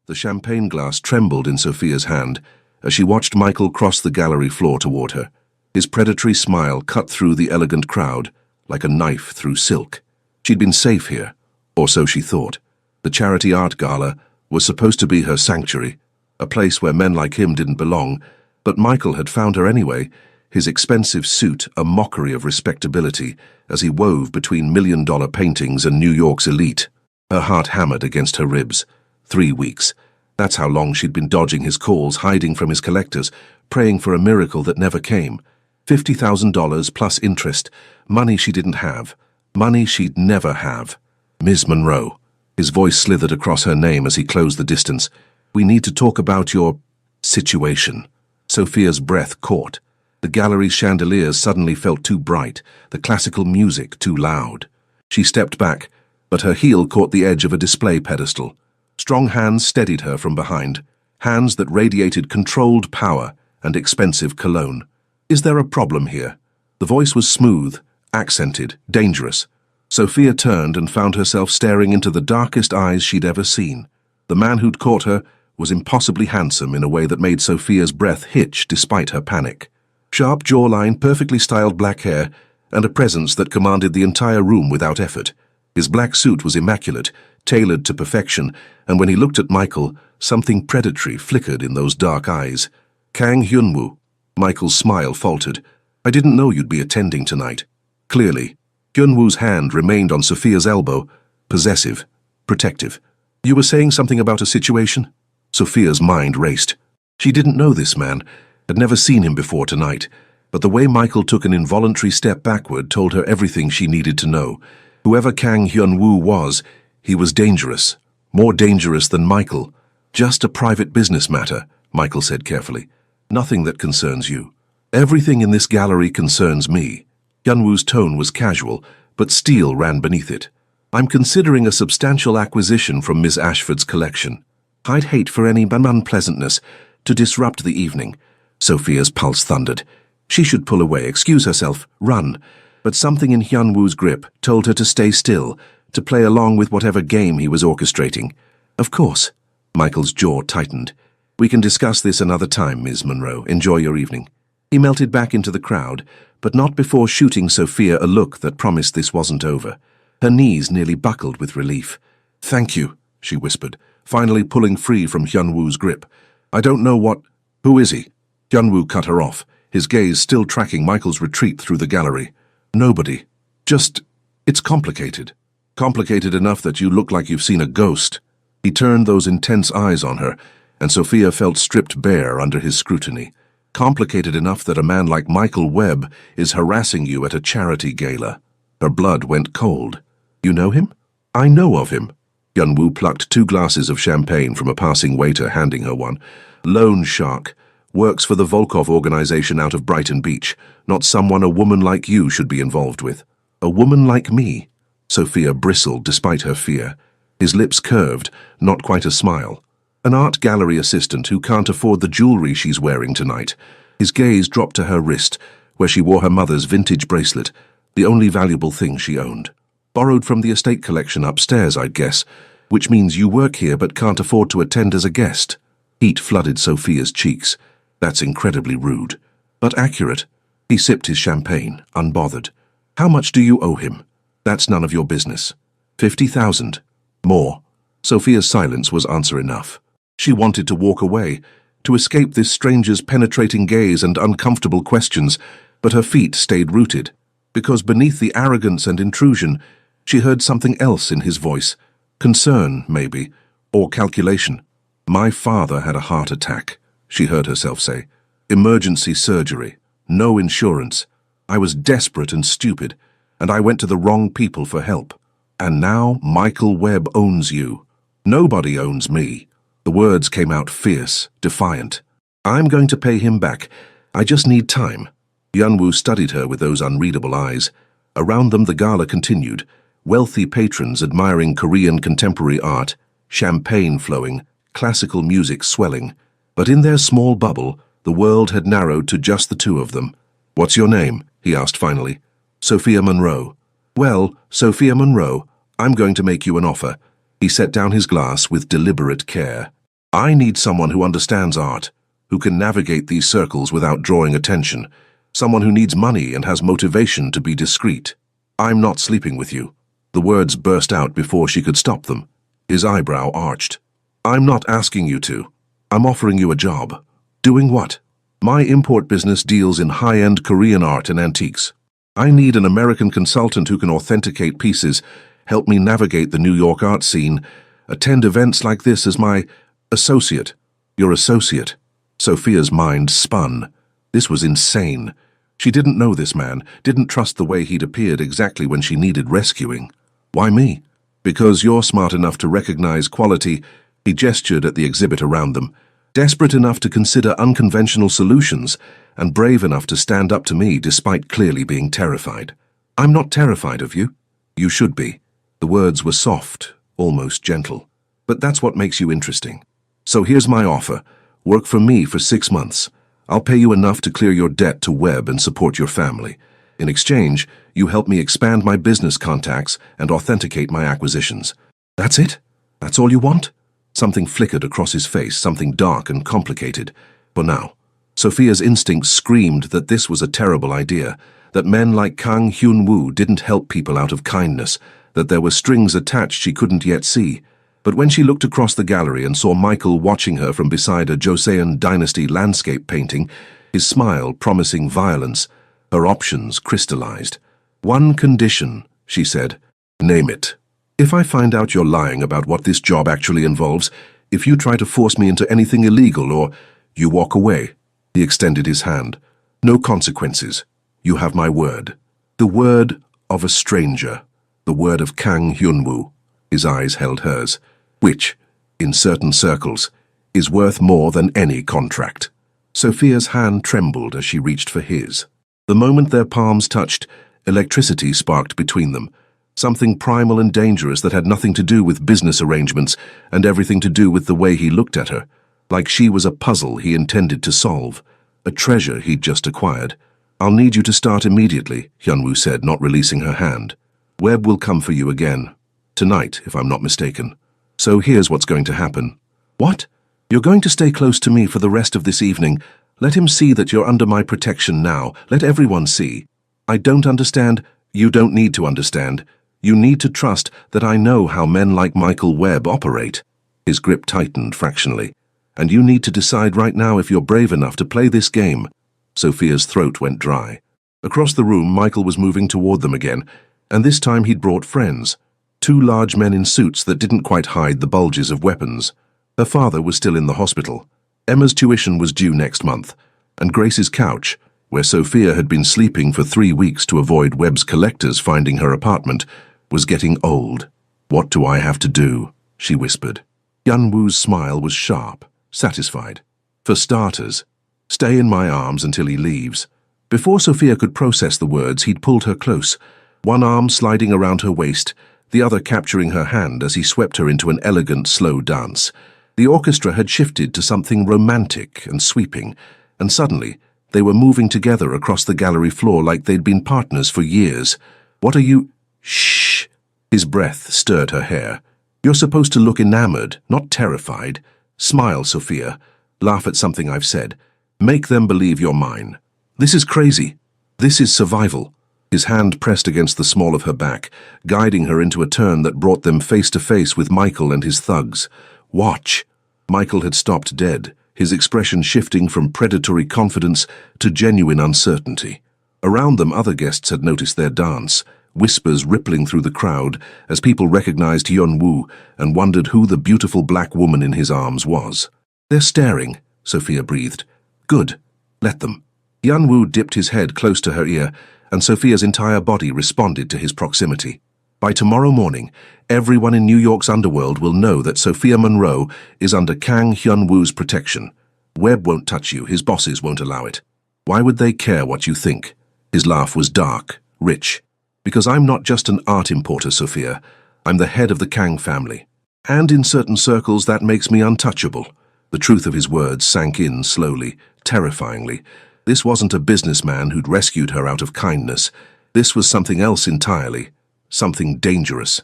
The champagne glass trembled in Sophia's hand as she watched Michael cross the gallery floor toward her. His predatory smile cut through the elegant crowd like a knife through silk. She'd been safe here, or so she thought. The charity art gala was supposed to be her sanctuary, a place where men like him didn't belong, but Michael had found her anyway, his expensive suit a mockery of respectability as he wove between million-dollar paintings and New York's elite. Her heart hammered against her ribs. 3 weeks. That's how long she'd been dodging his calls, hiding from his collectors, praying for a miracle that never came. $50,000 plus interest, money she didn't have, money she'd never have. Ms. Monroe. His voice slithered across her name as he closed the distance. We need to talk about your situation. Sophia's breath caught. The gallery's chandeliers suddenly felt too bright, the classical music too loud. She stepped back, but her heel caught the edge of a display pedestal. Strong hands steadied her from behind, hands that radiated controlled power and expensive cologne. Is there a problem here? The voice was smooth, accented, dangerous. Sophia turned and found herself staring into the darkest eyes she'd ever seen. The man who'd caught her was impossibly handsome in a way that made Sophia's breath hitch despite her panic. Sharp jawline, perfectly styled black hair, and a presence that commanded the entire room without effort. His black suit was immaculate, tailored to perfection, and when he looked at Michael, something predatory flickered in those dark eyes. Kang Hyunwoo. Michael's smile faltered. I didn't know you'd be attending tonight. Clearly. Hyunwoo's hand remained on Sophia's elbow, possessive, protective. You were saying something about a situation? Sophia's mind raced. She didn't know this man, had never seen him before tonight, but the way Michael took an involuntary step backward told her everything she needed to know. Whoever Kang Hyunwoo was, he was dangerous, more dangerous than Michael. Just a private business matter, Michael said carefully. Nothing that concerns you. Everything in this gallery concerns me. Hyunwoo's tone was casual, but steel ran beneath it. I'm considering a substantial acquisition from Miss Ashford's collection. I'd hate for any unpleasantness to disrupt the evening. Sophia's pulse thundered. She should pull away, excuse herself, run. But something in Hyunwoo's grip told her to stay still, to play along with whatever game he was orchestrating. Of course. Michael's jaw tightened. We can discuss this another time, Ms. Monroe. Enjoy your evening. He melted back into the crowd, but not before shooting Sophia a look that promised this wasn't over. Her knees nearly buckled with relief. Thank you, she whispered, finally pulling free from Hyunwoo's grip. I don't know what... Who is he? Hyunwoo cut her off, his gaze still tracking Michael's retreat through the gallery. Nobody. Just... It's complicated. Complicated enough that you look like you've seen a ghost. He turned those intense eyes on her, and Sophia felt stripped bare under his scrutiny. Complicated enough that a man like Michael Webb is harassing you at a charity gala. Her blood went cold. You know him? I know of him. Hyunwoo plucked 2 glasses of champagne from a passing waiter, handing her one. Loan shark. Works for the Volkov organization out of Brighton Beach. Not someone a woman like you should be involved with. A woman like me? Sophia bristled despite her fear. His lips curved, not quite a smile. An art gallery assistant who can't afford the jewelry she's wearing tonight. His gaze dropped to her wrist, where she wore her mother's vintage bracelet, the only valuable thing she owned. Borrowed from the estate collection upstairs, I'd guess, which means you work here but can't afford to attend as a guest. Heat flooded Sophia's cheeks. That's incredibly rude, but accurate. He sipped his champagne, unbothered. How much do you owe him? That's none of your business. 50,000. More. Sophia's silence was answer enough. She wanted to walk away, to escape this stranger's penetrating gaze and uncomfortable questions, but her feet stayed rooted, because beneath the arrogance and intrusion, she heard something else in his voice. Concern, maybe, or calculation. My father had a heart attack, she heard herself say. Emergency surgery. No insurance. I was desperate and stupid, and I went to the wrong people for help. And now Michael Webb owns you. Nobody owns me. The words came out fierce, defiant. I'm going to pay him back. I just need time. Hyunwoo studied her with those unreadable eyes. Around them the gala continued, wealthy patrons admiring Korean contemporary art, champagne flowing, classical music swelling. But in their small bubble, the world had narrowed to just the 2 of them. What's your name? He asked finally. Sophia Monroe. Well, Sophia Monroe, I'm going to make you an offer. He set down his glass with deliberate care. I need someone who understands art, who can navigate these circles without drawing attention, someone who needs money and has motivation to be discreet. I'm not sleeping with you. The words burst out before she could stop them. His eyebrow arched. I'm not asking you to. I'm offering you a job. Doing what? My import business deals in high-end Korean art and antiques. I need an American consultant who can authenticate pieces, help me navigate the New York art scene, attend events like this as my associate. Your associate. Sophia's mind spun. This was insane. She didn't know this man, didn't trust the way he'd appeared exactly when she needed rescuing. Why me? Because you're smart enough to recognize quality. He gestured at the exhibit around them. Desperate enough to consider unconventional solutions, and brave enough to stand up to me despite clearly being terrified. I'm not terrified of you. You should be. The words were soft, almost gentle. But that's what makes you interesting. So here's my offer. Work for me for 6 months. I'll pay you enough to clear your debt to Webb and support your family. In exchange, you help me expand my business contacts and authenticate my acquisitions. That's it? That's all you want? Something flickered across his face, something dark and complicated. For now, Sophia's instincts screamed that this was a terrible idea, that men like Kang Hyun-woo didn't help people out of kindness, that there were strings attached she couldn't yet see. But when she looked across the gallery and saw Michael watching her from beside a Joseon dynasty landscape painting, his smile promising violence, her options crystallized. One condition, she said. Name it. If I find out you're lying about what this job actually involves, if you try to force me into anything illegal or you walk away. He extended his hand. No consequences. You have my word. The word of a stranger. The word of Kang Hyun-woo. His eyes held hers. Which, in certain circles, is worth more than any contract. Sophia's hand trembled as she reached for his. The moment their palms touched, electricity sparked between them. Something primal and dangerous that had nothing to do with business arrangements and everything to do with the way he looked at her, like she was a puzzle he intended to solve, a treasure he'd just acquired. I'll need you to start immediately, Hyun-woo said, not releasing her hand. Webb will come for you again. Tonight, if I'm not mistaken. So here's what's going to happen. What? You're going to stay close to me for the rest of this evening. Let him see that you're under my protection now. Let everyone see. I don't understand. You don't need to understand. You need to trust that I know how men like Michael Webb operate. His grip tightened fractionally. And you need to decide right now if you're brave enough to play this game. Sophia's throat went dry. Across the room, Michael was moving toward them again, and this time he'd brought friends. 2 large men in suits that didn't quite hide the bulges of weapons. Her father was still in the hospital. Emma's tuition was due next month, and Grace's couch, where Sophia had been sleeping for 3 weeks to avoid Webb's collectors finding her apartment, was getting old. What do I have to do? She whispered. Hyun-woo's smile was sharp, satisfied. For starters, stay in my arms until he leaves. Before Sophia could process the words, he'd pulled her close, one arm sliding around her waist, the other capturing her hand as he swept her into an elegant, slow dance. The orchestra had shifted to something romantic and sweeping, and suddenly they were moving together across the gallery floor like they'd been partners for years. What are you— Shh! His breath stirred her hair. You're supposed to look enamored, not terrified. Smile, Sophia. Laugh at something I've said. Make them believe you're mine. This is crazy. This is survival. His hand pressed against the small of her back, guiding her into a turn that brought them face to face with Michael and his thugs. Watch. Michael had stopped dead, his expression shifting from predatory confidence to genuine uncertainty. Around them, other guests had noticed their dance, whispers rippling through the crowd as people recognized Hyun-woo and wondered who the beautiful black woman in his arms was. They're staring, Sophia breathed. Good. Let them. Hyun-woo dipped his head close to her ear, and Sophia's entire body responded to his proximity. By tomorrow morning, everyone in New York's underworld will know that Sophia Monroe is under Kang Hyun-woo's protection. Webb won't touch you, his bosses won't allow it. Why would they care what you think? His laugh was dark, rich. Because I'm not just an art importer, Sophia. I'm the head of the Kang family. And in certain circles that makes me untouchable. The truth of his words sank in slowly, terrifyingly. This wasn't a businessman who'd rescued her out of kindness. This was something else entirely. Something dangerous.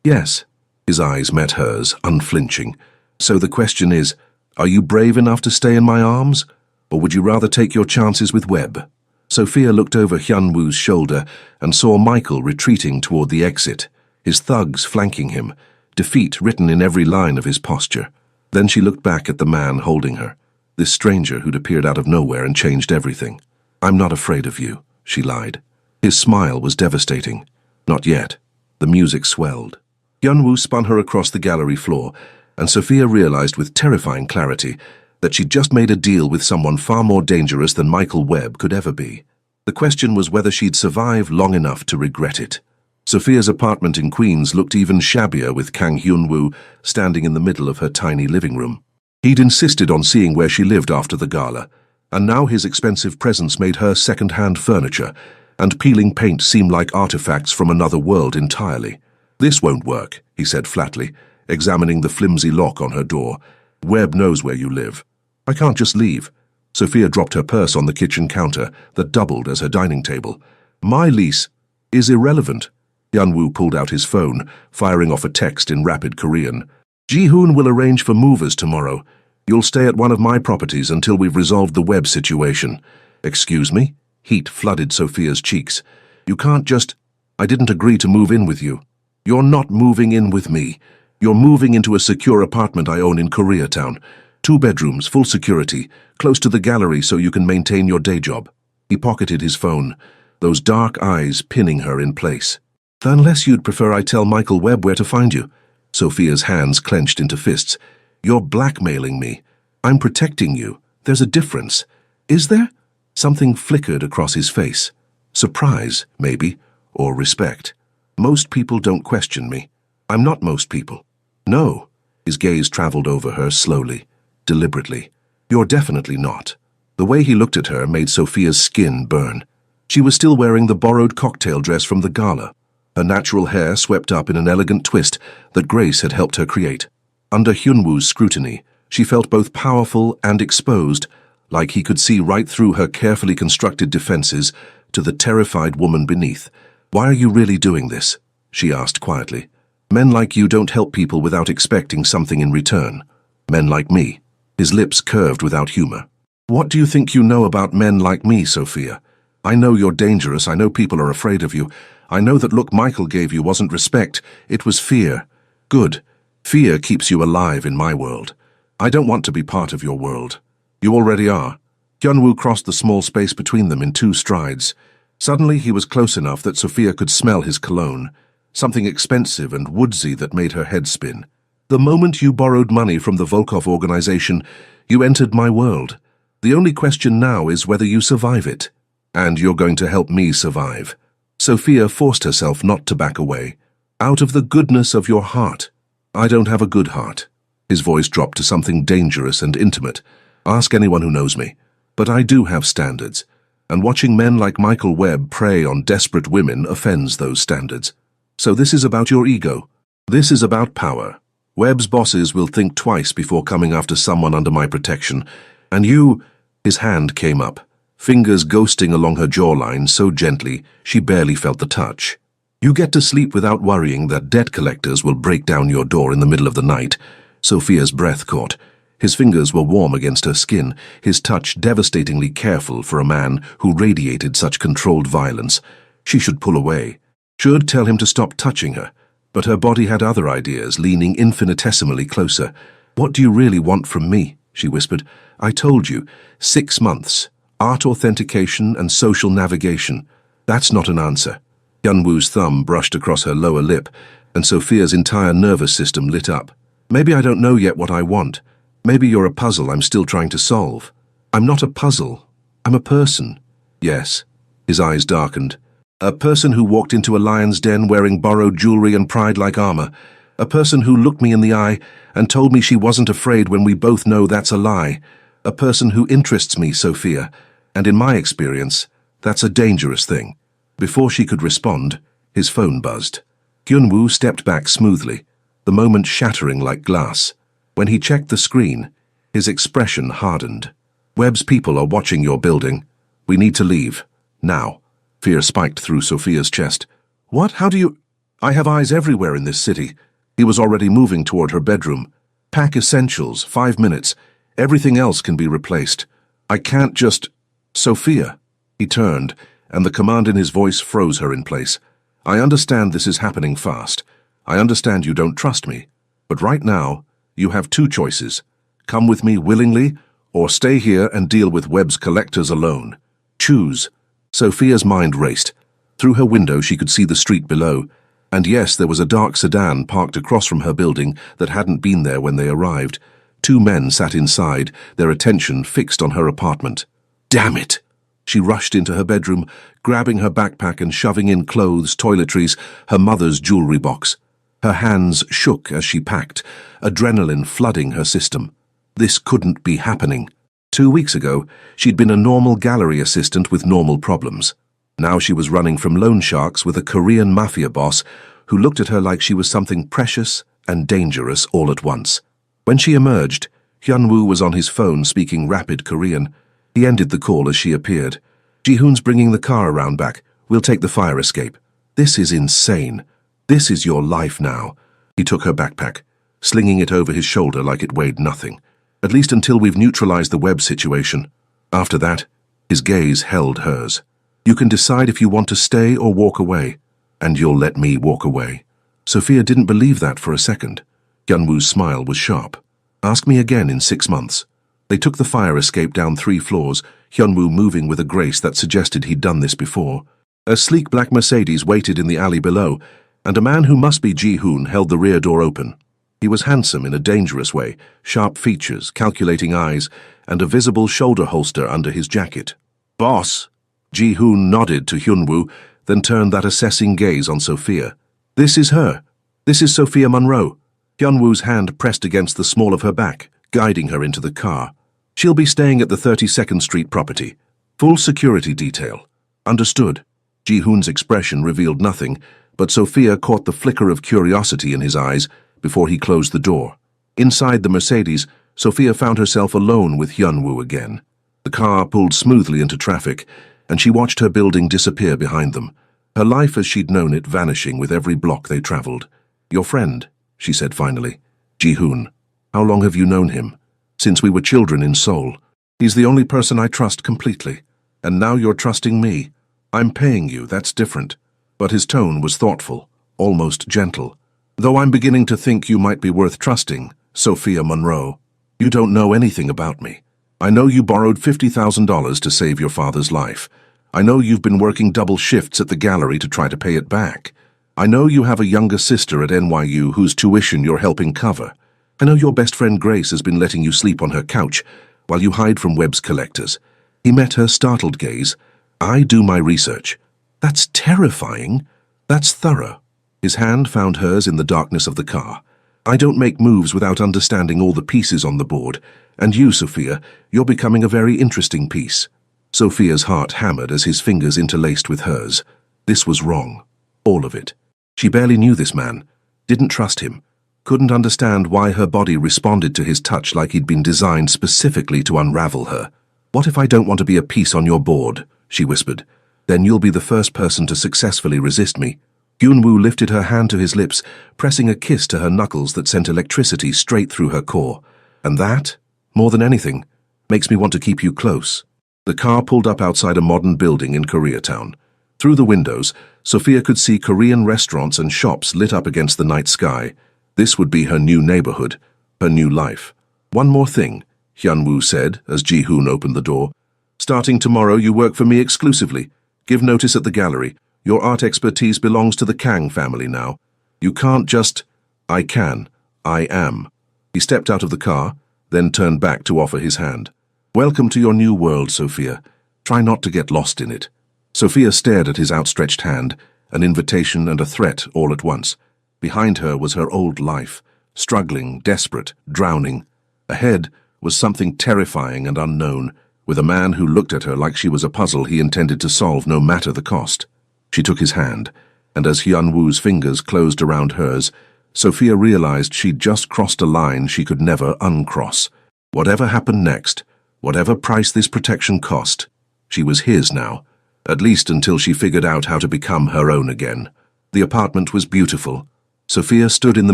Yes. His eyes met hers, unflinching. So the question is, are you brave enough to stay in my arms? Or would you rather take your chances with Webb? Sophia looked over Hyunwoo's shoulder and saw Michael retreating toward the exit, his thugs flanking him, defeat written in every line of his posture. Then she looked back at the man holding her, this stranger who'd appeared out of nowhere and changed everything. "I'm not afraid of you," she lied. His smile was devastating. Not yet. The music swelled. Hyunwoo spun her across the gallery floor, and Sophia realized with terrifying clarity that she'd just made a deal with someone far more dangerous than Michael Webb could ever be. The question was whether she'd survive long enough to regret it. Sophia's apartment in Queens looked even shabbier with Kang Hyunwoo standing in the middle of her tiny living room. He'd insisted on seeing where she lived after the gala, and now his expensive presence made her second-hand furniture, and peeling paint seemed like artifacts from another world entirely. "This won't work," he said flatly, examining the flimsy lock on her door. "Webb knows where you live. I can't just leave." Sophia dropped her purse on the kitchen counter that doubled as her dining table. "My lease is irrelevant." Hyunwoo pulled out his phone, firing off a text in rapid Korean. "Ji-hoon will arrange for movers tomorrow. You'll stay at one of my properties until we've resolved the Webb situation." "Excuse me?" Heat flooded Sophia's cheeks. "You can't just—" "I didn't agree to move in with you." "You're not moving in with me. You're moving into a secure apartment I own in Koreatown. 2 bedrooms, full security, close to the gallery so you can maintain your day job." He pocketed his phone, those dark eyes pinning her in place. "Unless you'd prefer I tell Michael Webb where to find you." Sophia's hands clenched into fists. "You're blackmailing me. I'm protecting you. There's a difference." "Is there?" Something flickered across his face. Surprise, maybe, or respect. "Most people don't question me. I'm not most people." "No." His gaze traveled over her slowly, deliberately. "You're definitely not." The way he looked at her made Sophia's skin burn. She was still wearing the borrowed cocktail dress from the gala, her natural hair swept up in an elegant twist that Grace had helped her create. Under Hyunwoo's scrutiny, she felt both powerful and exposed, like he could see right through her carefully constructed defenses to the terrified woman beneath. "Why are you really doing this?" she asked quietly. "Men like you don't help people without expecting something in return. Men like me." His lips curved without humor. "What do you think you know about men like me, Sophia? I know you're dangerous. I know people are afraid of you. I know that look Michael gave you wasn't respect. It was fear. Good. Fear keeps you alive in my world. I don't want to be part of your world. You already are." Hyunwoo crossed the small space between them in 2 strides. Suddenly he was close enough that Sophia could smell his cologne, something expensive and woodsy that made her head spin. "The moment you borrowed money from the Volkov organization, you entered my world. The only question now is whether you survive it. And you're going to help me survive." Sophia forced herself not to back away. "Out of the goodness of your heart." "I don't have a good heart." His voice dropped to something dangerous and intimate. "Ask anyone who knows me. But I do have standards, and watching men like Michael Webb prey on desperate women offends those standards. So this is about your ego. This is about power. Webb's bosses will think twice before coming after someone under my protection, and you—" His hand came up, fingers ghosting along her jawline so gently she barely felt the touch. "You get to sleep without worrying that debt collectors will break down your door in the middle of the night." Sophia's breath caught. His fingers were warm against her skin, his touch devastatingly careful for a man who radiated such controlled violence. She should pull away, should tell him to stop touching her, but her body had other ideas, leaning infinitesimally closer. "What do you really want from me?" she whispered. "I told you, 6 months, art authentication and social navigation. That's not an answer." Hyunwoo's thumb brushed across her lower lip, and Sophia's entire nervous system lit up. "Maybe I don't know yet what I want. Maybe you're a puzzle I'm still trying to solve." "I'm not a puzzle. I'm a person." "Yes." His eyes darkened. "A person who walked into a lion's den wearing borrowed jewelry and pride like armor. A person who looked me in the eye and told me she wasn't afraid when we both know that's a lie. A person who interests me, Sophia. And in my experience, that's a dangerous thing." Before she could respond, his phone buzzed. Hyunwoo stepped back smoothly, the moment shattering like glass. When he checked the screen, his expression hardened. "Webb's people are watching your building. We need to leave. Now." Fear spiked through Sophia's chest. "What? How do you—" "I have eyes everywhere in this city." He was already moving toward her bedroom. Pack essentials, 5 minutes. Everything else can be replaced. I can't just... Sophia. He turned, and the command in his voice froze her in place. I understand this is happening fast. I understand you don't trust me. But right now, you have 2 choices. Come with me willingly, or stay here and deal with Webb's collectors alone. Choose. Sophia's mind raced. Through her window she could see the street below. And yes, there was a dark sedan parked across from her building that hadn't been there when they arrived. 2 men sat inside, their attention fixed on her apartment. Damn it! She rushed into her bedroom, grabbing her backpack and shoving in clothes, toiletries, her mother's jewelry box. Her hands shook as she packed, adrenaline flooding her system. This couldn't be happening. 2 weeks ago, she'd been a normal gallery assistant with normal problems. Now she was running from loan sharks with a Korean Mafia boss who looked at her like she was something precious and dangerous all at once. When she emerged, Hyunwoo was on his phone speaking rapid Korean. He ended the call as she appeared. Ji-hoon's bringing the car around back. We'll take the fire escape. This is insane. This is your life now. He took her backpack, slinging it over his shoulder like it weighed nothing. At least until we've neutralized the Webb situation. After that, his gaze held hers. You can decide if you want to stay or walk away, and you'll let me walk away. Sophia didn't believe that for a second. Hyunwoo's smile was sharp. Ask me again in 6 months. They took the fire escape down 3 floors, Hyunwoo moving with a grace that suggested he'd done this before. A sleek black Mercedes waited in the alley below, and a man who must be Ji-hoon held the rear door open. He was handsome in a dangerous way, sharp features, calculating eyes, and a visible shoulder holster under his jacket. Boss! Ji-hoon nodded to Hyunwoo, then turned that assessing gaze on Sophia. This is her. This is Sophia Monroe. Hyunwoo's hand pressed against the small of her back, guiding her into the car. She'll be staying at the 32nd Street property. Full security detail. Understood. Ji-hoon's expression revealed nothing, but Sophia caught the flicker of curiosity in his eyes before he closed the door. Inside the Mercedes, Sophia found herself alone with Hyunwoo again. The car pulled smoothly into traffic, and she watched her building disappear behind them, her life as she'd known it vanishing with every block they traveled. Your friend, she said finally. Ji-hoon. How long have you known him? Since we were children in Seoul. He's the only person I trust completely. And now you're trusting me. I'm paying you, that's different. But his tone was thoughtful, almost gentle. Though I'm beginning to think you might be worth trusting, Sophia Monroe. You don't know anything about me. I know you borrowed $50,000 to save your father's life. I know you've been working double shifts at the gallery to try to pay it back. I know you have a younger sister at NYU whose tuition you're helping cover. I know your best friend Grace has been letting you sleep on her couch while you hide from Webb's collectors. He met her startled gaze. I do my research. That's terrifying. That's thorough. His hand found hers in the darkness of the car. I don't make moves without understanding all the pieces on the board. And you, Sophia, you're becoming a very interesting piece. Sophia's heart hammered as his fingers interlaced with hers. This was wrong. All of it. She barely knew this man, didn't trust him, couldn't understand why her body responded to his touch like he'd been designed specifically to unravel her. What if I don't want to be a piece on your board? She whispered. Then you'll be the first person to successfully resist me. Hyunwoo lifted her hand to his lips, pressing a kiss to her knuckles that sent electricity straight through her core. And that, more than anything, makes me want to keep you close. The car pulled up outside a modern building in Koreatown. Through the windows, Sophia could see Korean restaurants and shops lit up against the night sky. This would be her new neighborhood, her new life. One more thing, Hyunwoo said as Ji-hoon opened the door. Starting tomorrow, you work for me exclusively. Give notice at the gallery. Your art expertise belongs to the Kang family now. You can't just... I can. I am. He stepped out of the car, then turned back to offer his hand. Welcome to your new world, Sophia. Try not to get lost in it. Sophia stared at his outstretched hand, an invitation and a threat all at once. Behind her was her old life, struggling, desperate, drowning. Ahead was something terrifying and unknown, with a man who looked at her like she was a puzzle he intended to solve no matter the cost. She took his hand, and as Hyunwoo's fingers closed around hers, Sophia realized she'd just crossed a line she could never uncross. Whatever happened next, whatever price this protection cost, she was his now, at least until she figured out how to become her own again. The apartment was beautiful. Sophia stood in the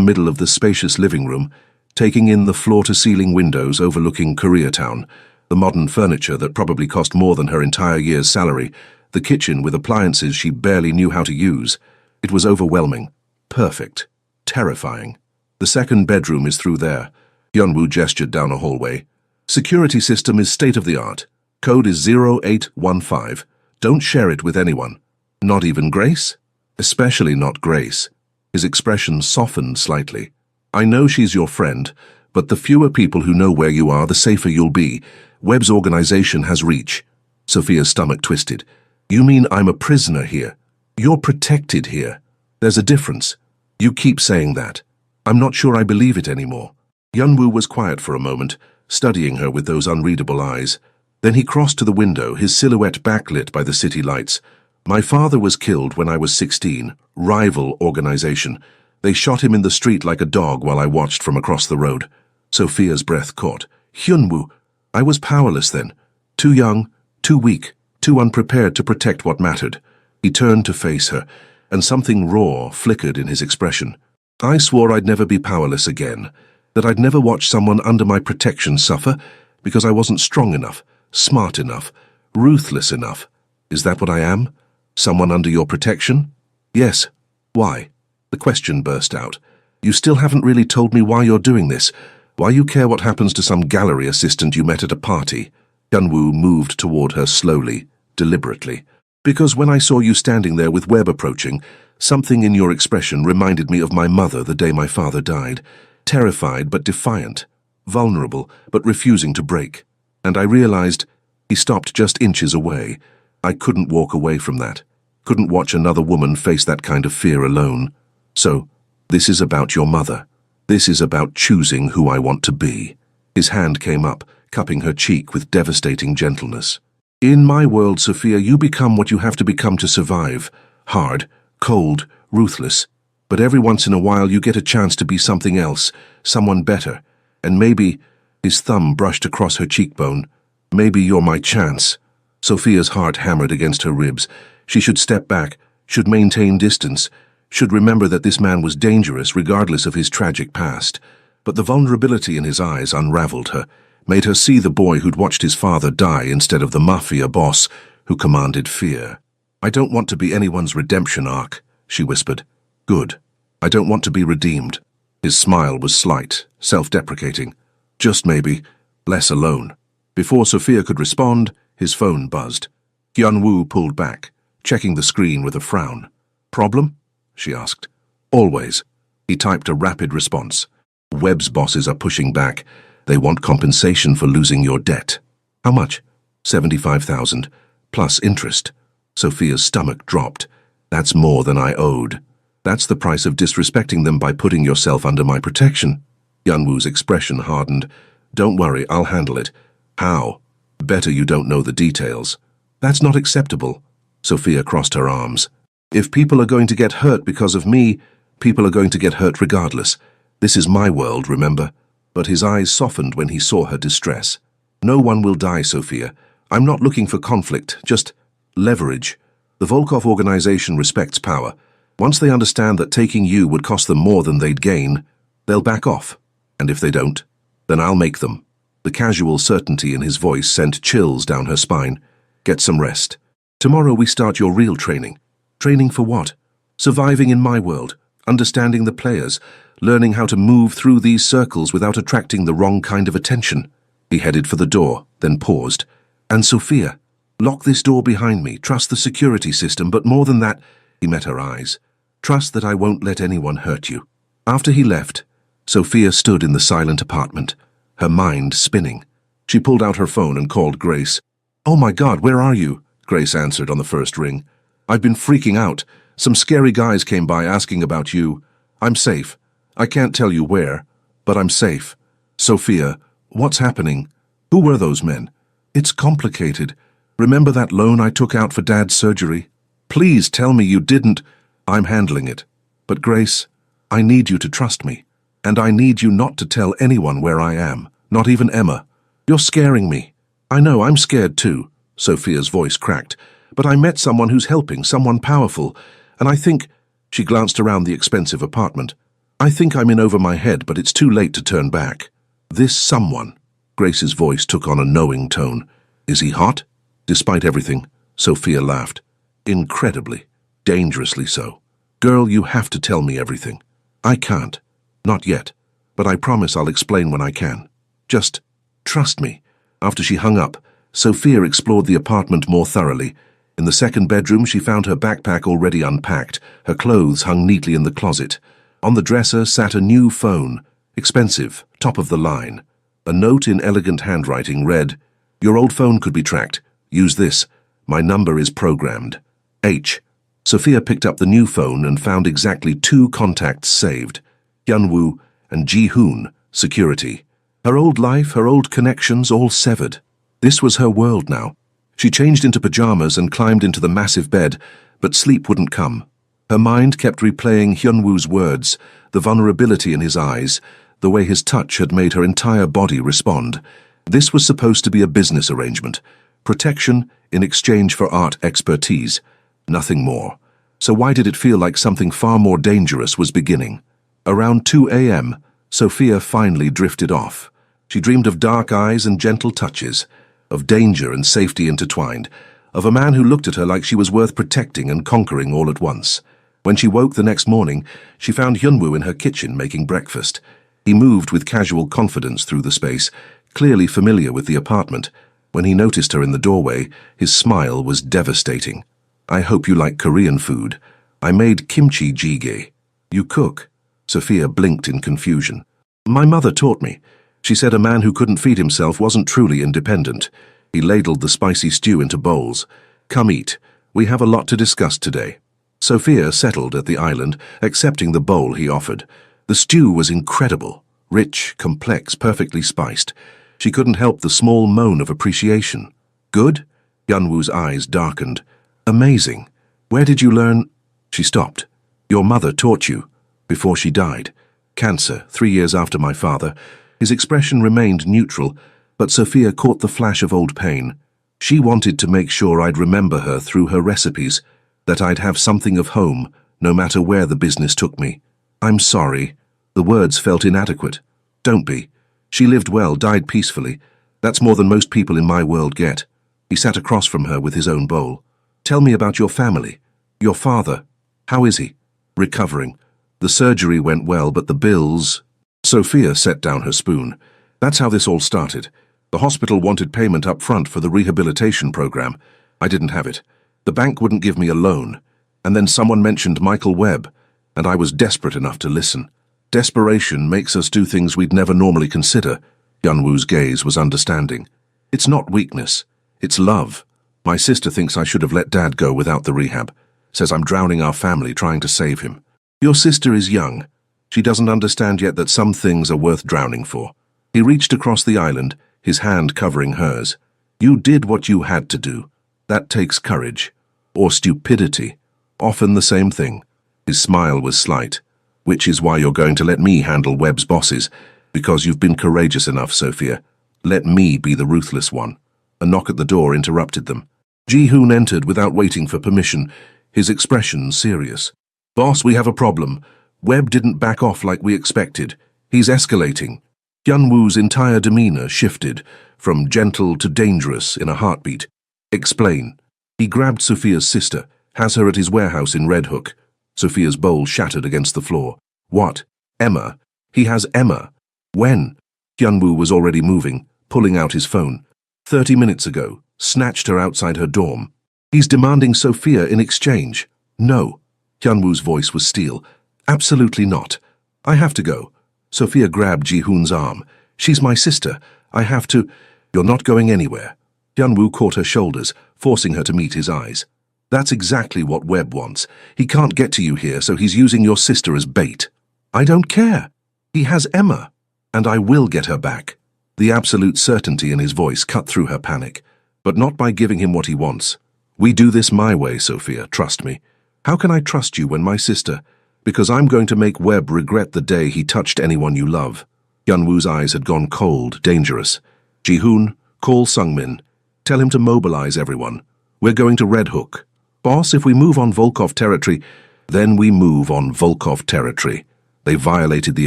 middle of the spacious living room, taking in the floor-to-ceiling windows overlooking Koreatown, the modern furniture that probably cost more than her entire year's salary, the kitchen with appliances she barely knew how to use. It was overwhelming, perfect, terrifying. The second bedroom is through there. Hyunwoo gestured down a hallway. Security system is state-of-the-art. Code is 0815. Don't share it with anyone. Not even Grace? Especially not Grace. His expression softened slightly. I know she's your friend, but the fewer people who know where you are, the safer you'll be. Webb's organization has reach. Sophia's stomach twisted. You mean I'm a prisoner here? You're protected here. There's a difference. You keep saying that. I'm not sure I believe it anymore. Hyunwoo was quiet for a moment, studying her with those unreadable eyes. Then he crossed to the window, his silhouette backlit by the city lights. My father was killed when I was 16. Rival organization. They shot him in the street like a dog while I watched from across the road. Sophia's breath caught. Hyunwoo, I was powerless then. Too young, too weak, too unprepared to protect what mattered. He turned to face her, and something raw flickered in his expression. I swore I'd never be powerless again, that I'd never watch someone under my protection suffer because I wasn't strong enough, smart enough, ruthless enough. Is that what I am? Someone under your protection? Yes. Why? The question burst out. You still haven't really told me why you're doing this, why you care what happens to some gallery assistant you met at a party. Hyunwoo moved toward her slowly, deliberately. Because when I saw you standing there with Webb approaching, something in your expression reminded me of my mother the day my father died. Terrified but defiant, vulnerable but refusing to break. And I realized he stopped just inches away. I couldn't walk away from that. Couldn't watch another woman face that kind of fear alone. So, this is about your mother. This is about choosing who I want to be. His hand came up, cupping her cheek with devastating gentleness. In my world, Sophia, you become what you have to become to survive. Hard, cold, ruthless. But every once in a while you get a chance to be something else, someone better. And maybe, his thumb brushed across her cheekbone, maybe you're my chance. Sophia's heart hammered against her ribs. She should step back, should maintain distance, should remember that this man was dangerous regardless of his tragic past. But the vulnerability in his eyes unraveled her, made her see the boy who'd watched his father die instead of the Mafia boss who commanded fear. I don't want to be anyone's redemption arc, she whispered. Good. I don't want to be redeemed. His smile was slight, self-deprecating. Just maybe, less alone. Before Sophia could respond, his phone buzzed. Hyunwoo pulled back, checking the screen with a frown. Problem? She asked. Always. He typed a rapid response. Webb's bosses are pushing back. They want compensation for losing your debt. How much? 75,000, plus interest. Sophia's stomach dropped. That's more than I owed. That's the price of disrespecting them by putting yourself under my protection. Hyunwoo's expression hardened. Don't worry, I'll handle it. How? Better you don't know the details. That's not acceptable. Sophia crossed her arms. If people are going to get hurt because of me, people are going to get hurt regardless. This is my world, remember? But his eyes softened when he saw her distress. No one will die, Sophia. I'm not looking for conflict, just leverage. The Volkov organization respects power. Once they understand that taking you would cost them more than they'd gain, they'll back off. And if they don't, then I'll make them. The casual certainty in his voice sent chills down her spine. Get some rest. Tomorrow we start your real training. Training for what? Surviving in my world, understanding the players, learning how to move through these circles without attracting the wrong kind of attention. He headed for the door, then paused. And Sophia, lock this door behind me, trust the security system, but more than that, he met her eyes. Trust that I won't let anyone hurt you. After he left, Sophia stood in the silent apartment, her mind spinning. She pulled out her phone and called Grace. Oh my God, where are you? Grace answered on the first ring. I've been freaking out. Some scary guys came by asking about you. I'm safe. I can't tell you where, but I'm safe. Sophia, what's happening? Who were those men? It's complicated. Remember that loan I took out for Dad's surgery? Please tell me you didn't. I'm handling it. But Grace, I need you to trust me. And I need you not to tell anyone where I am, not even Emma. You're scaring me. I know, I'm scared too. Sophia's voice cracked. But I met someone who's helping, someone powerful, and I think... She glanced around the expensive apartment. I think I'm in over my head, but it's too late to turn back. This someone, Grace's voice took on a knowing tone. Is he hot? Despite everything, Sophia laughed. Incredibly, dangerously so. Girl, you have to tell me everything. I can't. Not yet. But I promise I'll explain when I can. Just trust me. After she hung up, Sophia explored the apartment more thoroughly. In the second bedroom, she found her backpack already unpacked. Her clothes hung neatly in the closet. On the dresser sat a new phone, expensive, top of the line. A note in elegant handwriting read, "Your old phone could be tracked. Use this. My number is programmed. H." Sophia picked up the new phone and found exactly 2 contacts saved. Hyunwoo and Ji-hoon, security. Her old life, her old connections, all severed. This was her world now. She changed into pajamas and climbed into the massive bed, but sleep wouldn't come. Her mind kept replaying Hyunwoo's words, the vulnerability in his eyes, the way his touch had made her entire body respond. This was supposed to be a business arrangement. Protection in exchange for art expertise. Nothing more. So why did it feel like something far more dangerous was beginning? Around 2 a.m., Sophia finally drifted off. She dreamed of dark eyes and gentle touches, of danger and safety intertwined, of a man who looked at her like she was worth protecting and conquering all at once. When she woke the next morning, she found Hyunwoo in her kitchen making breakfast. He moved with casual confidence through the space, clearly familiar with the apartment. When he noticed her in the doorway, his smile was devastating. "I hope you like Korean food. I made kimchi jjigae." "You cook?" Sophia blinked in confusion. "My mother taught me. She said a man who couldn't feed himself wasn't truly independent." He ladled the spicy stew into bowls. "Come eat. We have a lot to discuss today." Sophia settled at the island, accepting the bowl he offered. The stew was incredible, rich, complex, perfectly spiced. She couldn't help the small moan of appreciation. "Good?" Hyunwoo's eyes darkened. "Amazing. Where did you learn—" She stopped. "Your mother taught you. Before she died. Cancer, 3 years after my father." His expression remained neutral, but Sophia caught the flash of old pain. She wanted to make sure I'd remember her through her recipes, that I'd have something of home, no matter where the business took me. "I'm sorry." The words felt inadequate. "Don't be. She lived well, died peacefully. That's more than most people in my world get." He sat across from her with his own bowl. "Tell me about your family. Your father. How is he?" "Recovering. The surgery went well, but the bills—" Sophia set down her spoon. "That's how this all started. The hospital wanted payment up front for the rehabilitation program. I didn't have it. The bank wouldn't give me a loan. And then someone mentioned Michael Webb, and I was desperate enough to listen. Desperation makes us do things we'd never normally consider." Hyunwoo's gaze was understanding. "It's not weakness. It's love. My sister thinks I should have let Dad go without the rehab. Says I'm drowning our family trying to save him. Your sister is young. She doesn't understand yet that some things are worth drowning for." He reached across the island, his hand covering hers. "You did what you had to do. That takes courage. Or stupidity. Often the same thing." His smile was slight. "Which is why you're going to let me handle Webb's bosses. Because you've been courageous enough, Sophia. Let me be the ruthless one." A knock at the door interrupted them. Ji-hoon entered without waiting for permission, his expression serious. "Boss, we have a problem. Webb didn't back off like we expected. He's escalating." Hyunwoo's entire demeanor shifted, from gentle to dangerous in a heartbeat. "Explain." He grabbed Sophia's sister, has her at his warehouse in Red Hook. Sophia's bowl shattered against the floor. "What? Emma? He has Emma. When?" Hyunwoo was already moving, pulling out his phone. 30 minutes ago, snatched her outside her dorm. "He's demanding Sophia in exchange." "No." Hyunwoo's voice was steel. "Absolutely not. I have to go." Sophia grabbed Ji-hoon's arm. "She's my sister. I have to—" "You're not going anywhere." Hyunwoo caught her shoulders, forcing her to meet his eyes. "That's exactly what Webb wants. He can't get to you here, so he's using your sister as bait." "I don't care. He has Emma, and I will get her back." The absolute certainty in his voice cut through her panic. "But not by giving him what he wants. We do this my way, Sophia, trust me." "How can I trust you when my sister—" "Because I'm going to make Webb regret the day he touched anyone you love." Hyunwoo's eyes had gone cold, dangerous. "Ji-hoon, call Sungmin. Tell him to mobilize everyone. We're going to Red Hook. Boss, if we move on Volkov territory, then we move on Volkov territory." They violated the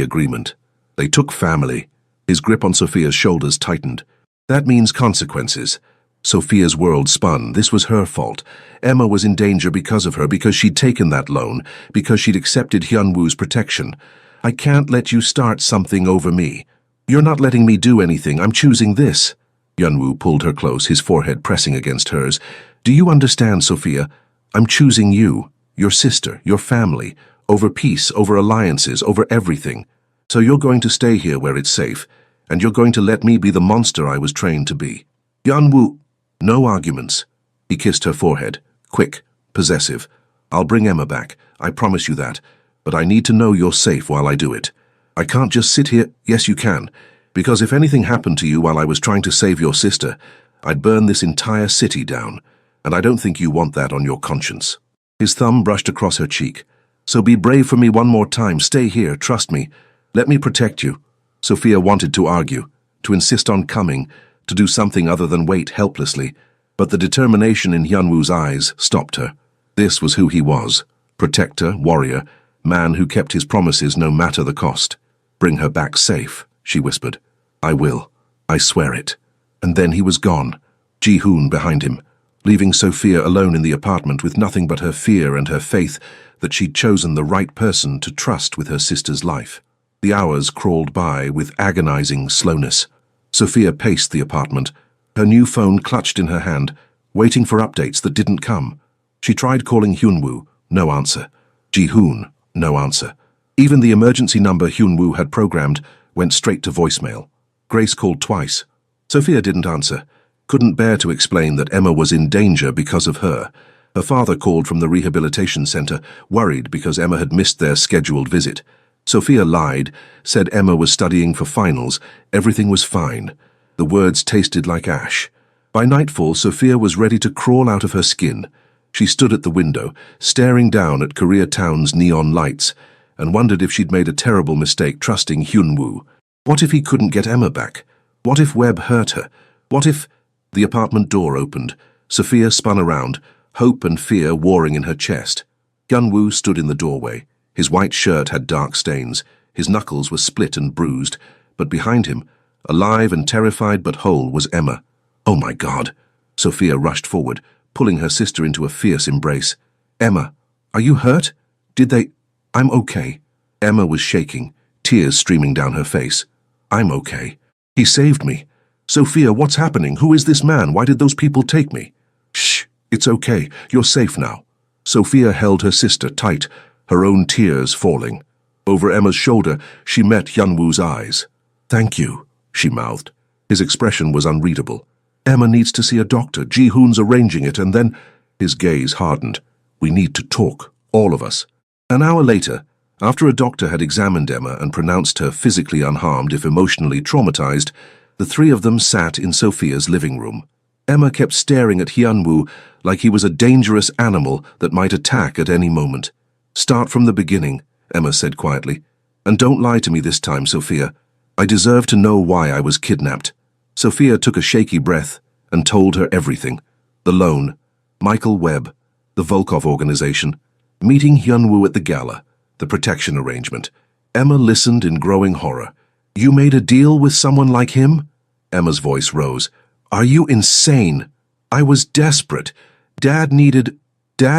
agreement. They took family. His grip on Sophia's shoulders tightened. That means consequences. Sophia's world spun. This was her fault. Emma was in danger because of her, because she'd taken that loan, because she'd accepted Hyunwoo's protection. I can't let you start something over me. You're not letting me do anything. I'm choosing this. Hyunwoo pulled her close, his forehead pressing against hers. Do you understand, Sophia? I'm choosing you, your sister, your family, over peace, over alliances, over everything. So you're going to stay here where it's safe, and you're going to let me be the monster I was trained to be. Hyunwoo, no arguments. He kissed her forehead, quick, possessive. I'll bring Emma back, I promise you that, but I need to know you're safe while I do it. I can't just sit here. Yes, you can, because if anything happened to you while I was trying to save your sister, I'd burn this entire city down, and I don't think you want that on your conscience. His thumb brushed across her cheek. So be brave for me one more time. Stay here, trust me. Let me protect you. Sophia wanted to argue, to insist on coming, to do something other than wait helplessly, but the determination in Hyunwoo's eyes stopped her. This was who he was, protector, warrior, man who kept his promises no matter the cost. Bring her back safe, she whispered. I will. I swear it. And then he was gone, Ji-hoon behind him, leaving Sophia alone in the apartment with nothing but her fear and her faith that she'd chosen the right person to trust with her sister's life. The hours crawled by with agonizing slowness. Sophia paced the apartment, her new phone clutched in her hand, waiting for updates that didn't come. She tried calling Hyunwoo, no answer. Ji-hoon, no answer. Even the emergency number Hyunwoo had programmed went straight to voicemail. Grace called twice. Sophia didn't answer, couldn't bear to explain that Emma was in danger because of her. Her father called from the rehabilitation center, worried because Emma had missed their scheduled visit. Sophia lied, said Emma was studying for finals. Everything was fine. The words tasted like ash. By nightfall, Sophia was ready to crawl out of her skin. She stood at the window, staring down at Koreatown's neon lights, and wondered if she'd made a terrible mistake trusting Hyunwoo. What if he couldn't get Emma back? What if Webb hurt her? What if... The apartment door opened. Sophia spun around, hope and fear warring in her chest. Hyunwoo stood in the doorway. His white shirt had dark stains. His knuckles were split and bruised, but behind him, alive and terrified but whole, was Emma. Oh my God! Sophia rushed forward, pulling her sister into a fierce embrace. Emma, are you hurt? Did they... I'm okay. Emma was shaking, tears streaming down her face. I'm okay. He saved me. Sophia, what's happening? Who is this man? Why did those people take me? Shh, it's okay. You're safe now. Sophia held her sister tight, her own tears falling. Over Emma's shoulder, she met Hyunwoo's eyes. Thank you, she mouthed. His expression was unreadable. Emma needs to see a doctor. Ji-hoon's arranging it, and then... His gaze hardened. We need to talk, all of us. An hour later, after a doctor had examined Emma and pronounced her physically unharmed if emotionally traumatized, the three of them sat in Sophia's living room. Emma kept staring at Hyunwoo like he was a dangerous animal that might attack at any moment. Start from the beginning, Emma said quietly. And don't lie to me this time, Sophia. I deserve to know why I was kidnapped. Sophia took a shaky breath and told her everything. The loan, Michael Webb, the Volkov organization, meeting Hyunwoo at the gala, the protection arrangement. Emma listened in growing horror. You made a deal with someone like him? Emma's voice rose. Are you insane? I was desperate. Dad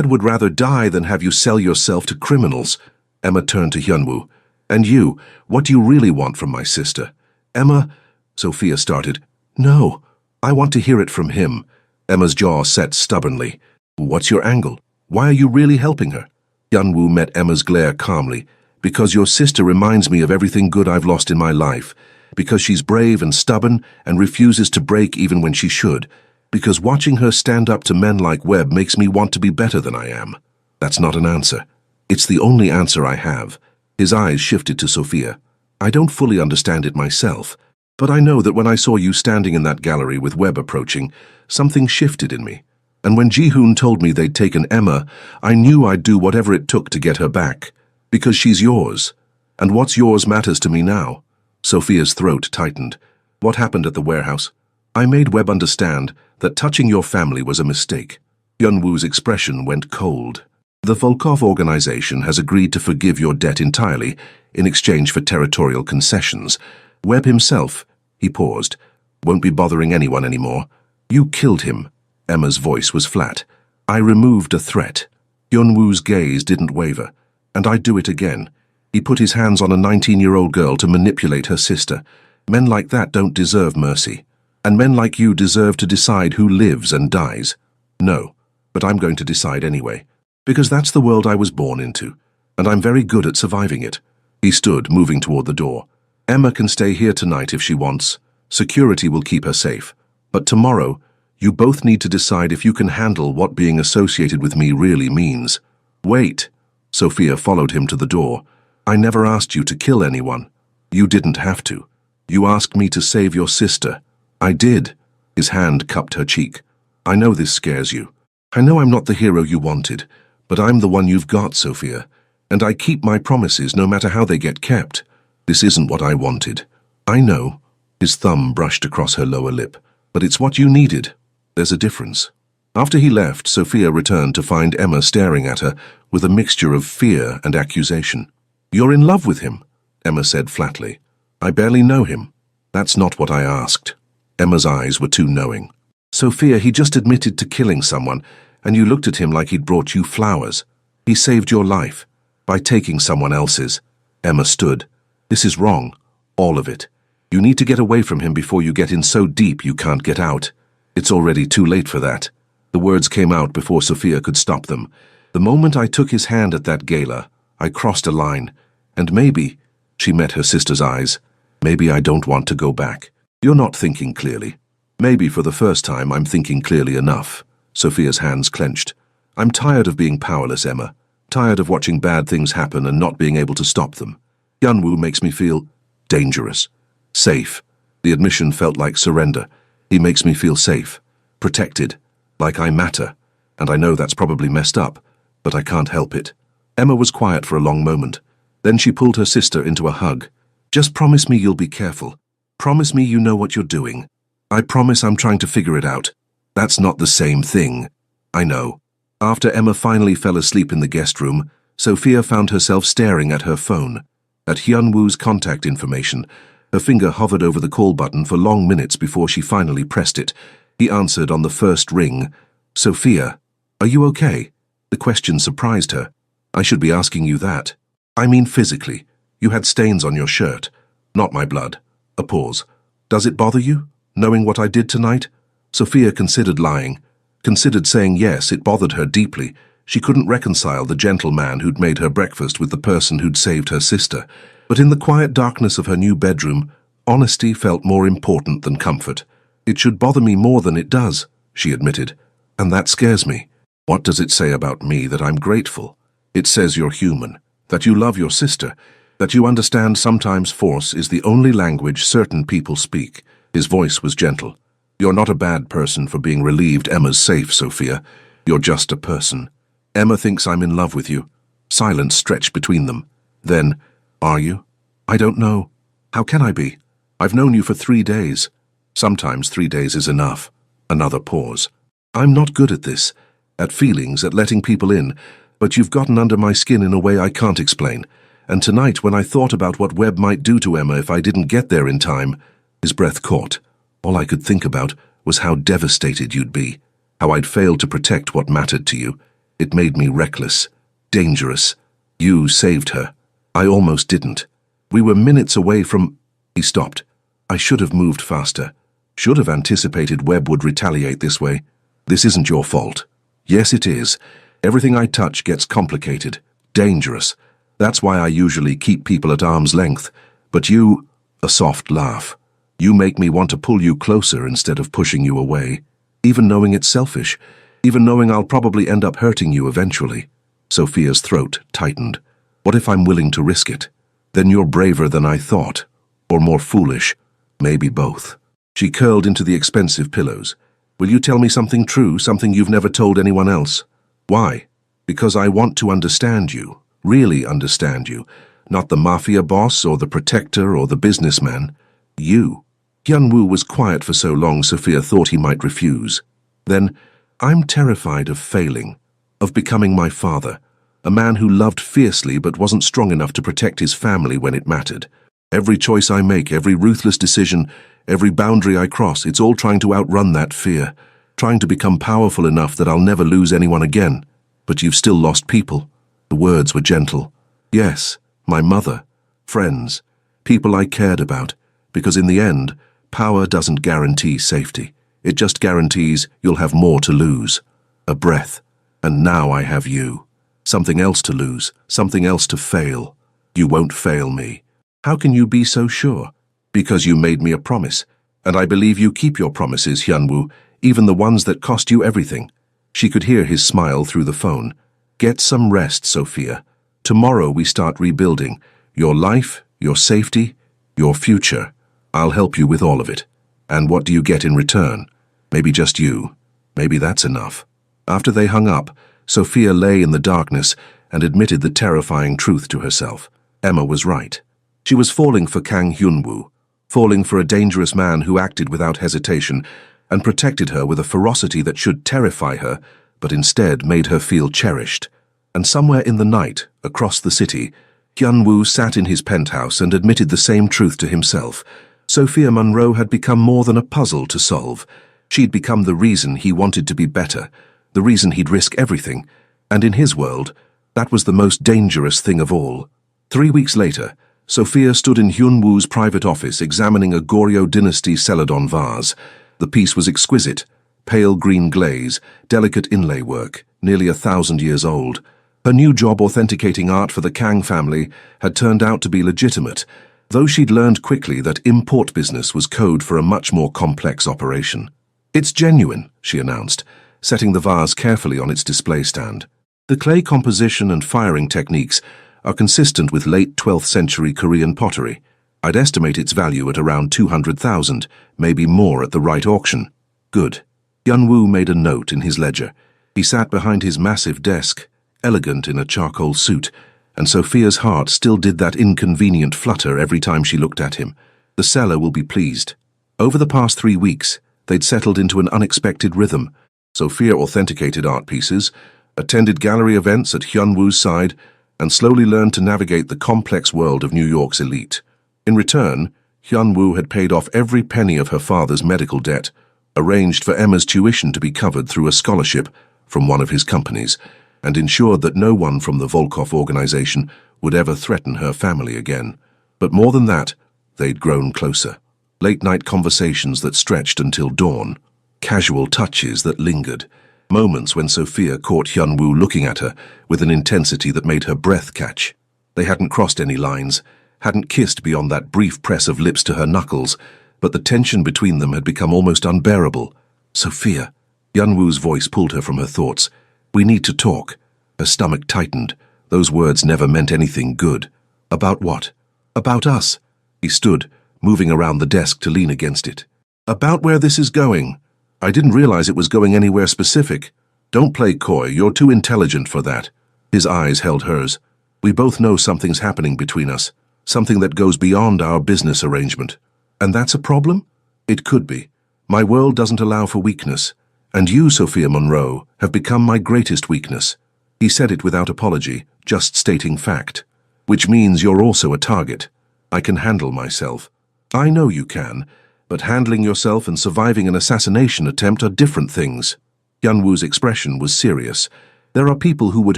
would rather die than have you sell yourself to criminals. Emma turned to Hyunwoo. And you, what do you really want from my sister? Emma, Sophia started. No, I want to hear it from him. Emma's jaw set stubbornly. What's your angle? Why are you really helping her? Hyunwoo met Emma's glare calmly. Because your sister reminds me of everything good I've lost in my life. Because she's brave and stubborn and refuses to break even when she should. Because watching her stand up to men like Webb makes me want to be better than I am. That's not an answer. It's the only answer I have. His eyes shifted to Sophia. I don't fully understand it myself, but I know that when I saw you standing in that gallery with Webb approaching, something shifted in me. And when Ji-hoon told me they'd taken Emma, I knew I'd do whatever it took to get her back. Because she's yours. And what's yours matters to me now. Sophia's throat tightened. What happened at the warehouse? I made Webb understand that touching your family was a mistake. Hyunwoo's expression went cold. The Volkov organization has agreed to forgive your debt entirely in exchange for territorial concessions. Webb himself, he paused, won't be bothering anyone anymore. You killed him. Emma's voice was flat. I removed a threat. Hyunwoo's gaze didn't waver. And I'd do it again. He put his hands on a 19-year-old girl to manipulate her sister. Men like that don't deserve mercy. And men like you deserve to decide who lives and dies. No, but I'm going to decide anyway. Because that's the world I was born into. And I'm very good at surviving it. He stood, moving toward the door. Emma can stay here tonight if she wants. Security will keep her safe. But tomorrow, you both need to decide if you can handle what being associated with me really means. Wait. Sophia followed him to the door. I never asked you to kill anyone. You didn't have to. You asked me to save your sister. I did. His hand cupped her cheek. I know this scares you. I know I'm not the hero you wanted, but I'm the one you've got, Sophia. And I keep my promises no matter how they get kept. This isn't what I wanted. I know. His thumb brushed across her lower lip. But it's what you needed. There's a difference. After he left, Sophia returned to find Emma staring at her with a mixture of fear and accusation. You're in love with him, Emma said flatly. I barely know him. That's not what I asked. Emma's eyes were too knowing. Sophia, he just admitted to killing someone, and you looked at him like he'd brought you flowers. He saved your life by taking someone else's. Emma stood. This is wrong. All of it. You need to get away from him before you get in so deep you can't get out. It's already too late for that. The words came out before Sophia could stop them. The moment I took his hand at that gala, I crossed a line. And maybe, she met her sister's eyes, maybe I don't want to go back. You're not thinking clearly. Maybe for the first time I'm thinking clearly enough. Sophia's hands clenched. I'm tired of being powerless, Emma. Tired of watching bad things happen and not being able to stop them. Hyunwoo makes me feel dangerous. Safe. The admission felt like surrender. He makes me feel safe. Protected. Like I matter. And I know that's probably messed up, but I can't help it. Emma was quiet for a long moment. Then she pulled her sister into a hug. Just promise me you'll be careful. Promise me you know what you're doing. I promise I'm trying to figure it out. That's not the same thing. I know. After Emma finally fell asleep in the guest room, Sophia found herself staring at her phone. At Hyunwoo's contact information. Her finger hovered over the call button for long minutes before she finally pressed it. He answered on the first ring. Sophia, are you okay? The question surprised her. I should be asking you that. I mean physically. You had stains on your shirt. Not my blood. A pause. Does it bother you, knowing what I did tonight? Sophia considered lying. Considered saying yes, it bothered her deeply. She couldn't reconcile the gentleman who'd made her breakfast with the person who'd saved her sister. But in the quiet darkness of her new bedroom, honesty felt more important than comfort. It should bother me more than it does, she admitted. And that scares me. What does it say about me that I'm grateful? It says you're human, that you love your sister, that you understand sometimes force is the only language certain people speak. His voice was gentle. You're not a bad person for being relieved Emma's safe, Sophia. You're just a person. Emma thinks I'm in love with you. Silence stretched between them. Then, are you? I don't know. How can I be? I've known you for 3 days. Sometimes 3 days is enough. Another pause. I'm not good at this, at feelings, at letting people in, but you've gotten under my skin in a way I can't explain. And tonight, when I thought about what Webb might do to Emma if I didn't get there in time, his breath caught. All I could think about was how devastated you'd be, how I'd failed to protect what mattered to you. It made me reckless, dangerous. You saved her. I almost didn't. We were minutes away from... He stopped. I should have moved faster. Should have anticipated Webb would retaliate this way. This isn't your fault. Yes, it is. Everything I touch gets complicated, dangerous. That's why I usually keep people at arm's length. But you... A soft laugh. You make me want to pull you closer instead of pushing you away. Even knowing it's selfish. Even knowing I'll probably end up hurting you eventually. Sophia's throat tightened. What if I'm willing to risk it? Then you're braver than I thought. Or more foolish. Maybe both. She curled into the expensive pillows. Will you tell me something true, something you've never told anyone else? Why? Because I want to understand you. Really understand you. Not the Mafia boss or the protector or the businessman. You. Hyunwoo was quiet for so long Sophia thought he might refuse. Then, I'm terrified of failing, of becoming my father, A man who loved fiercely but wasn't strong enough to protect his family when it mattered. Every choice I make, every ruthless decision, every boundary I cross, it's all trying to outrun that fear, trying to become powerful enough that I'll never lose anyone again. But you've still lost people. The words were gentle. Yes, my mother, friends, people I cared about, because in the end, power doesn't guarantee safety. It just guarantees you'll have more to lose. A breath. And now I have you. Something else to lose, something else to fail. You won't fail me. How can you be so sure? Because you made me a promise, and I believe you keep your promises, Hyunwoo, even the ones that cost you everything. She could hear his smile through the phone. Get some rest, Sophia. Tomorrow we start rebuilding. Your life, your safety, your future. I'll help you with all of it. And what do you get in return? Maybe just you. Maybe that's enough. After they hung up, Sophia lay in the darkness and admitted the terrifying truth to herself. Emma was right. She was falling for Kang Hyunwoo, falling for a dangerous man who acted without hesitation and protected her with a ferocity that should terrify her, but instead made her feel cherished. And somewhere in the night, across the city, Hyunwoo sat in his penthouse and admitted the same truth to himself. Sophia Monroe had become more than a puzzle to solve. She'd become the reason he wanted to be better, the reason he'd risk everything, and in his world, that was the most dangerous thing of all. 3 weeks later, Sophia stood in Hyunwoo's private office examining a Goryeo dynasty celadon vase. The piece was exquisite, pale green glaze, delicate inlay work, nearly 1,000 years old. Her new job authenticating art for the Kang family had turned out to be legitimate, though she'd learned quickly that import business was code for a much more complex operation. It's genuine, she announced, setting the vase carefully on its display stand. The clay composition and firing techniques are consistent with late 12th century Korean pottery. I'd estimate its value at around 200,000, maybe more at the right auction. Good. Hyunwoo made a note in his ledger. He sat behind his massive desk, elegant in a charcoal suit, and Sophia's heart still did that inconvenient flutter every time she looked at him. The seller will be pleased. Over the past 3 weeks, they'd settled into an unexpected rhythm. Sophia authenticated art pieces, attended gallery events at Hyunwoo's side, and slowly learned to navigate the complex world of New York's elite. In return, Hyunwoo had paid off every penny of her father's medical debt, arranged for Emma's tuition to be covered through a scholarship from one of his companies, and ensured that no one from the Volkov organization would ever threaten her family again. But more than that, they'd grown closer. Late-night conversations that stretched until dawn, casual touches that lingered, moments when Sophia caught Hyunwoo looking at her with an intensity that made her breath catch. They hadn't crossed any lines, hadn't kissed beyond that brief press of lips to her knuckles, but the tension between them had become almost unbearable. Sophia. Hyunwoo's voice pulled her from her thoughts. We need to talk. Her stomach tightened. Those words never meant anything good. About what? About us. He stood, moving around the desk to lean against it. About where this is going. I didn't realize it was going anywhere specific. Don't play coy, you're too intelligent for that. His eyes held hers. We both know something's happening between us, something that goes beyond our business arrangement. And that's a problem? It could be. My world doesn't allow for weakness. And you, Sophia Monroe, have become my greatest weakness. He said it without apology, just stating fact. Which means you're also a target. I can handle myself. I know you can, but handling yourself and surviving an assassination attempt are different things. Hyunwoo's expression was serious. There are people who would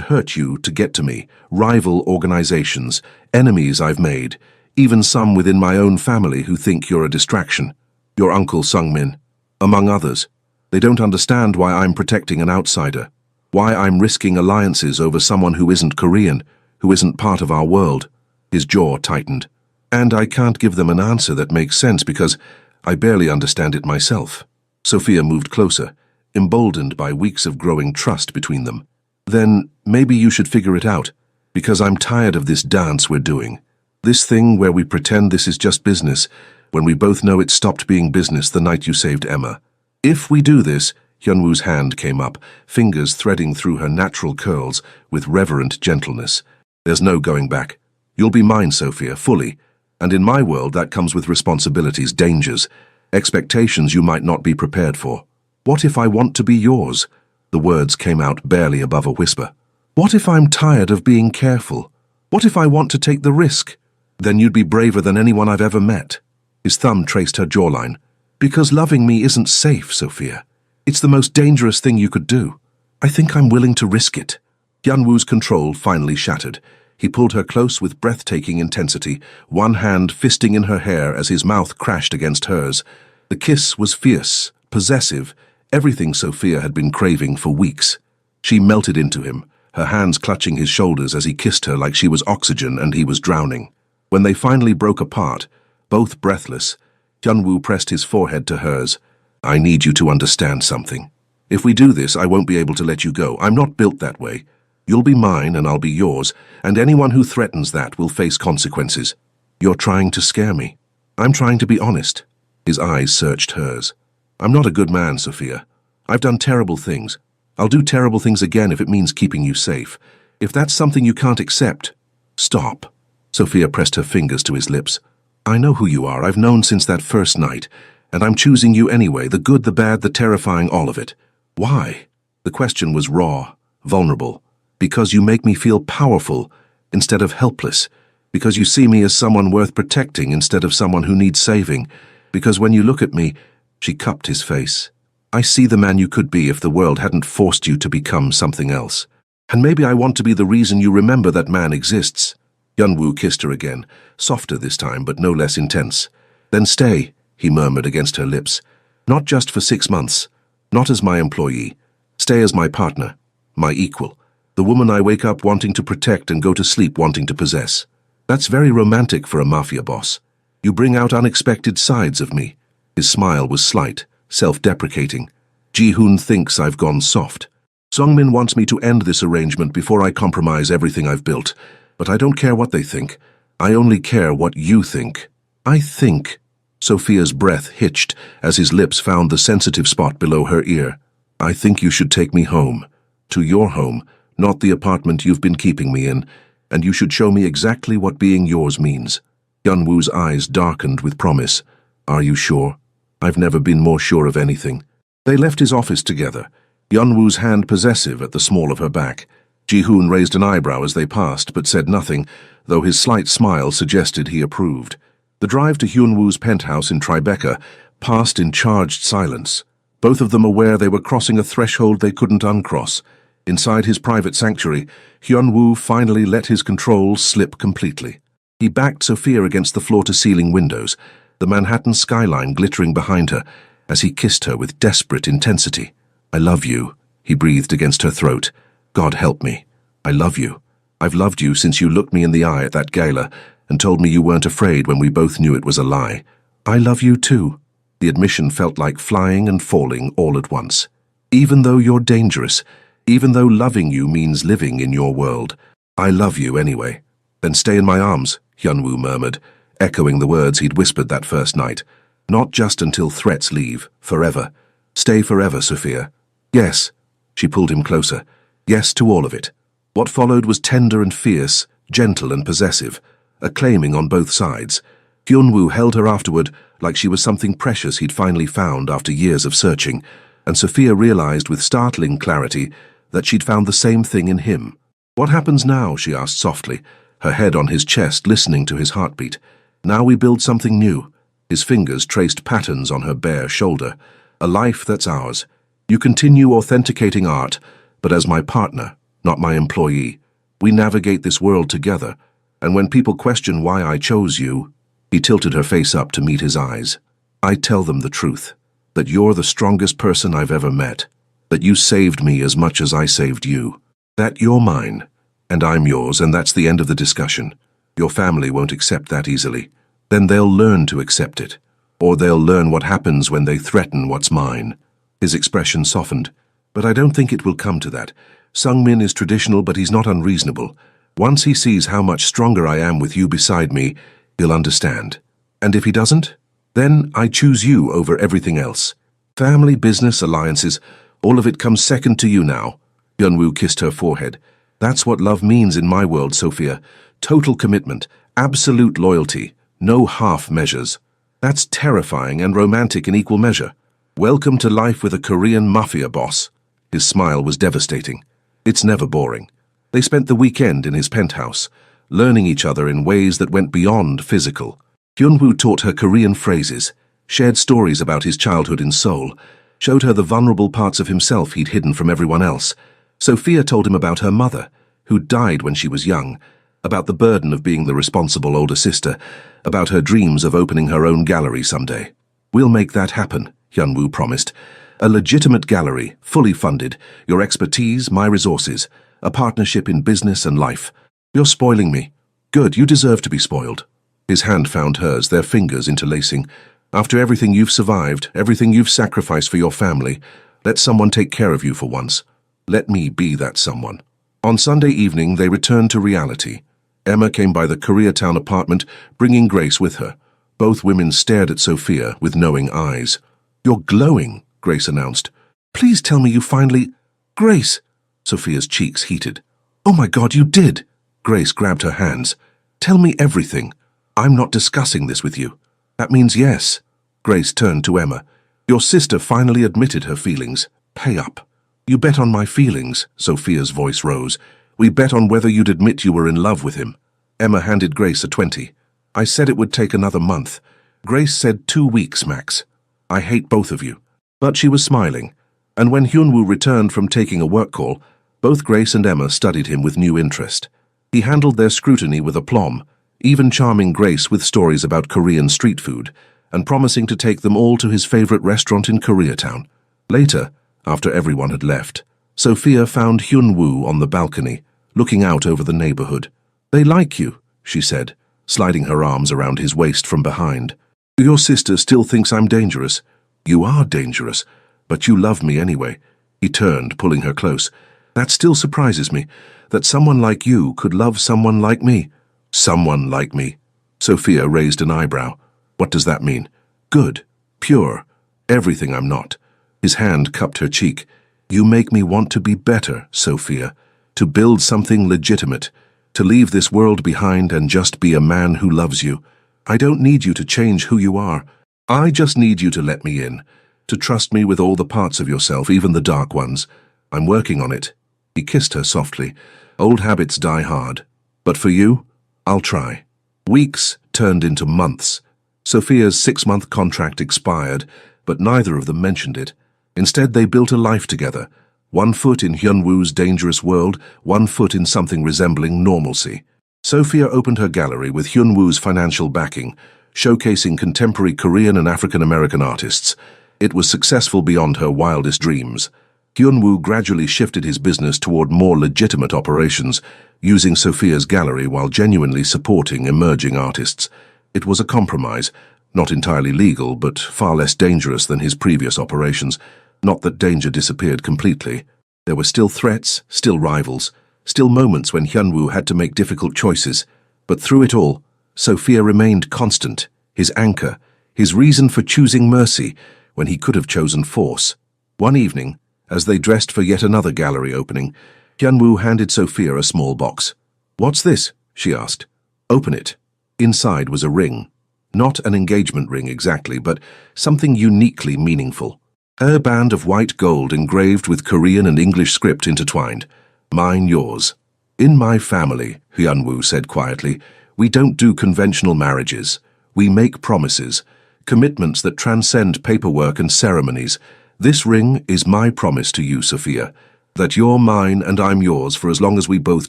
hurt you to get to me, rival organizations, enemies I've made, even some within my own family who think you're a distraction. Your uncle Sungmin, among others. They don't understand why I'm protecting an outsider, why I'm risking alliances over someone who isn't Korean, who isn't part of our world. His jaw tightened. And I can't give them an answer that makes sense because I barely understand it myself. Sophia moved closer, emboldened by weeks of growing trust between them. Then maybe you should figure it out, because I'm tired of this dance we're doing. This thing where we pretend this is just business, when we both know it stopped being business the night you saved Emma. If we do this, Hyunwoo's hand came up, fingers threading through her natural curls with reverent gentleness. There's no going back. You'll be mine, Sophia, fully. And in my world, that comes with responsibilities, dangers, expectations you might not be prepared for. What if I want to be yours? The words came out barely above a whisper. What if I'm tired of being careful? What if I want to take the risk? Then you'd be braver than anyone I've ever met. His thumb traced her jawline. Because loving me isn't safe, Sophia. It's the most dangerous thing you could do. I think I'm willing to risk it. Hyunwoo's control finally shattered. He pulled her close with breathtaking intensity, one hand fisting in her hair as his mouth crashed against hers. The kiss was fierce, possessive, everything Sophia had been craving for weeks. She melted into him, her hands clutching his shoulders as he kissed her like she was oxygen and he was drowning. When they finally broke apart, both breathless, Hyunwoo pressed his forehead to hers. I need you to understand something. If we do this, I won't be able to let you go. I'm not built that way. You'll be mine and I'll be yours, and anyone who threatens that will face consequences. You're trying to scare me. I'm trying to be honest. His eyes searched hers. I'm not a good man, Sophia. I've done terrible things. I'll do terrible things again if it means keeping you safe. If that's something you can't accept, stop. Sophia pressed her fingers to his lips. I know who you are. I've known since that first night, and I'm choosing you anyway, the good, the bad, the terrifying, all of it. Why? The question was raw, vulnerable. Because you make me feel powerful instead of helpless. Because you see me as someone worth protecting instead of someone who needs saving. Because when you look at me, she cupped his face. I see the man you could be if the world hadn't forced you to become something else. And maybe I want to be the reason you remember that man exists. Hyunwoo kissed her again, softer this time but no less intense. Then stay, he murmured against her lips. Not just for 6 months. Not as my employee. Stay as my partner, my equal. The woman I wake up wanting to protect and go to sleep wanting to possess. That's very romantic for a mafia boss. You bring out unexpected sides of me. His smile was slight, self-deprecating. Ji-hoon thinks I've gone soft. Sungmin wants me to end this arrangement before I compromise everything I've built. But I don't care what they think. I only care what you think. I think. Sophia's breath hitched as his lips found the sensitive spot below her ear. I think you should take me home. To your home. Not the apartment you've been keeping me in, and you should show me exactly what being yours means. Hyunwoo's eyes darkened with promise. Are you sure? I've never been more sure of anything. They left his office together, Hyunwoo's hand possessive at the small of her back. Ji-hoon raised an eyebrow as they passed, but said nothing, though his slight smile suggested he approved. The drive to Hyunwoo's penthouse in Tribeca passed in charged silence, both of them aware they were crossing a threshold they couldn't uncross. Inside his private sanctuary, Hyunwoo finally let his control slip completely. He backed Sophia against the floor-to-ceiling windows, the Manhattan skyline glittering behind her, as he kissed her with desperate intensity. I love you, he breathed against her throat. God help me. I love you. I've loved you since you looked me in the eye at that gala and told me you weren't afraid when we both knew it was a lie. I love you too. The admission felt like flying and falling all at once. Even though you're dangerous, even though loving you means living in your world, I love you anyway. Then stay in my arms, Hyunwoo murmured, echoing the words he'd whispered that first night. Not just until threats leave, forever. Stay forever, Sophia. Yes. She pulled him closer. Yes to all of it. What followed was tender and fierce, gentle and possessive, acclaiming on both sides. Hyunwoo held her afterward like she was something precious he'd finally found after years of searching, and Sophia realized with startling clarity that she'd found the same thing in him. What happens now? She asked softly, her head on his chest listening to his heartbeat. Now we build something new. His fingers traced patterns on her bare shoulder. A life that's ours. You continue authenticating art, but as my partner, not my employee. We navigate this world together, and when people question why I chose you, he tilted her face up to meet his eyes. I tell them the truth, that you're the strongest person I've ever met, that you saved me as much as I saved you, that you're mine, and I'm yours, and that's the end of the discussion. Your family won't accept that easily. Then they'll learn to accept it, or they'll learn what happens when they threaten what's mine. His expression softened. But I don't think it will come to that. Sungmin is traditional, but he's not unreasonable. Once he sees how much stronger I am with you beside me, he'll understand. And if he doesn't, then I choose you over everything else. Family, business, alliances, all of it comes second to you now. Hyunwoo kissed her forehead. That's what love means in my world, Sophia. Total commitment, absolute loyalty, no half measures. That's terrifying and romantic in equal measure. Welcome to life with a Korean mafia boss. His smile was devastating. It's never boring. They spent the weekend in his penthouse, learning each other in ways that went beyond physical. Hyunwoo taught her Korean phrases, shared stories about his childhood in Seoul, showed her the vulnerable parts of himself he'd hidden from everyone else. Sophia told him about her mother, who died when she was young, about the burden of being the responsible older sister, about her dreams of opening her own gallery someday. "We'll make that happen," Hyunwoo promised. "A legitimate gallery, fully funded, your expertise, my resources, a partnership in business and life. You're spoiling me." "Good, you deserve to be spoiled." His hand found hers, their fingers interlacing. "After everything you've survived, everything you've sacrificed for your family, let someone take care of you for once. Let me be that someone." On Sunday evening, they returned to reality. Emma came by the Koreatown apartment, bringing Grace with her. Both women stared at Sophia with knowing eyes. "You're glowing," Grace announced. "Please tell me you finally—" "Grace!" Sophia's cheeks heated. "Oh my God, you did!" Grace grabbed her hands. "Tell me everything. I'm not discussing this with you." "That means yes." Grace turned to Emma. "Your sister finally admitted her feelings. Pay up." "You bet on my feelings," Sophia's voice rose. "We bet on whether you'd admit you were in love with him." Emma handed Grace a 20. "I said it would take another month." Grace said 2 weeks, max. "I hate both of you." But she was smiling, and when Hyunwoo returned from taking a work call, both Grace and Emma studied him with new interest. He handled their scrutiny with aplomb, even charming Grace with stories about Korean street food, and promising to take them all to his favorite restaurant in Koreatown. Later, after everyone had left, Sophia found Hyunwoo on the balcony, looking out over the neighborhood. "They like you," she said, sliding her arms around his waist from behind. "Your sister still thinks I'm dangerous." "You are dangerous, but you love me anyway." He turned, pulling her close. "That still surprises me, that someone like you could love someone like me." "Someone like me." Sophia raised an eyebrow. "What does that mean?" "Good, pure, everything I'm not." His hand cupped her cheek. "You make me want to be better, Sophia, to build something legitimate, to leave this world behind and just be a man who loves you. I don't need you to change who you are. I just need you to let me in, to trust me with all the parts of yourself, even the dark ones. I'm working on it." He kissed her softly. "Old habits die hard. But for you, I'll try." Weeks turned into months. Sophia's 6-month contract expired, but neither of them mentioned it. Instead, they built a life together. 1 foot in Hyunwoo's dangerous world, 1 foot in something resembling normalcy. Sophia opened her gallery with Hyunwoo's financial backing, showcasing contemporary Korean and African-American artists. It was successful beyond her wildest dreams. Hyunwoo gradually shifted his business toward more legitimate operations, using Sophia's gallery while genuinely supporting emerging artists. It was a compromise, not entirely legal, but far less dangerous than his previous operations. Not that danger disappeared completely. There were still threats, still rivals, still moments when Hyunwoo had to make difficult choices. But through it all, Sophia remained constant, his anchor, his reason for choosing mercy when he could have chosen force. One evening, as they dressed for yet another gallery opening, Hyunwoo handed Sophia a small box. "What's this?" she asked. "Open it." Inside was a ring. Not an engagement ring exactly, but something uniquely meaningful. A band of white gold engraved with Korean and English script intertwined. "Mine, yours." "In my family," Hyunwoo said quietly, "we don't do conventional marriages. We make promises, commitments that transcend paperwork and ceremonies. This ring is my promise to you, Sophia, that you're mine and I'm yours for as long as we both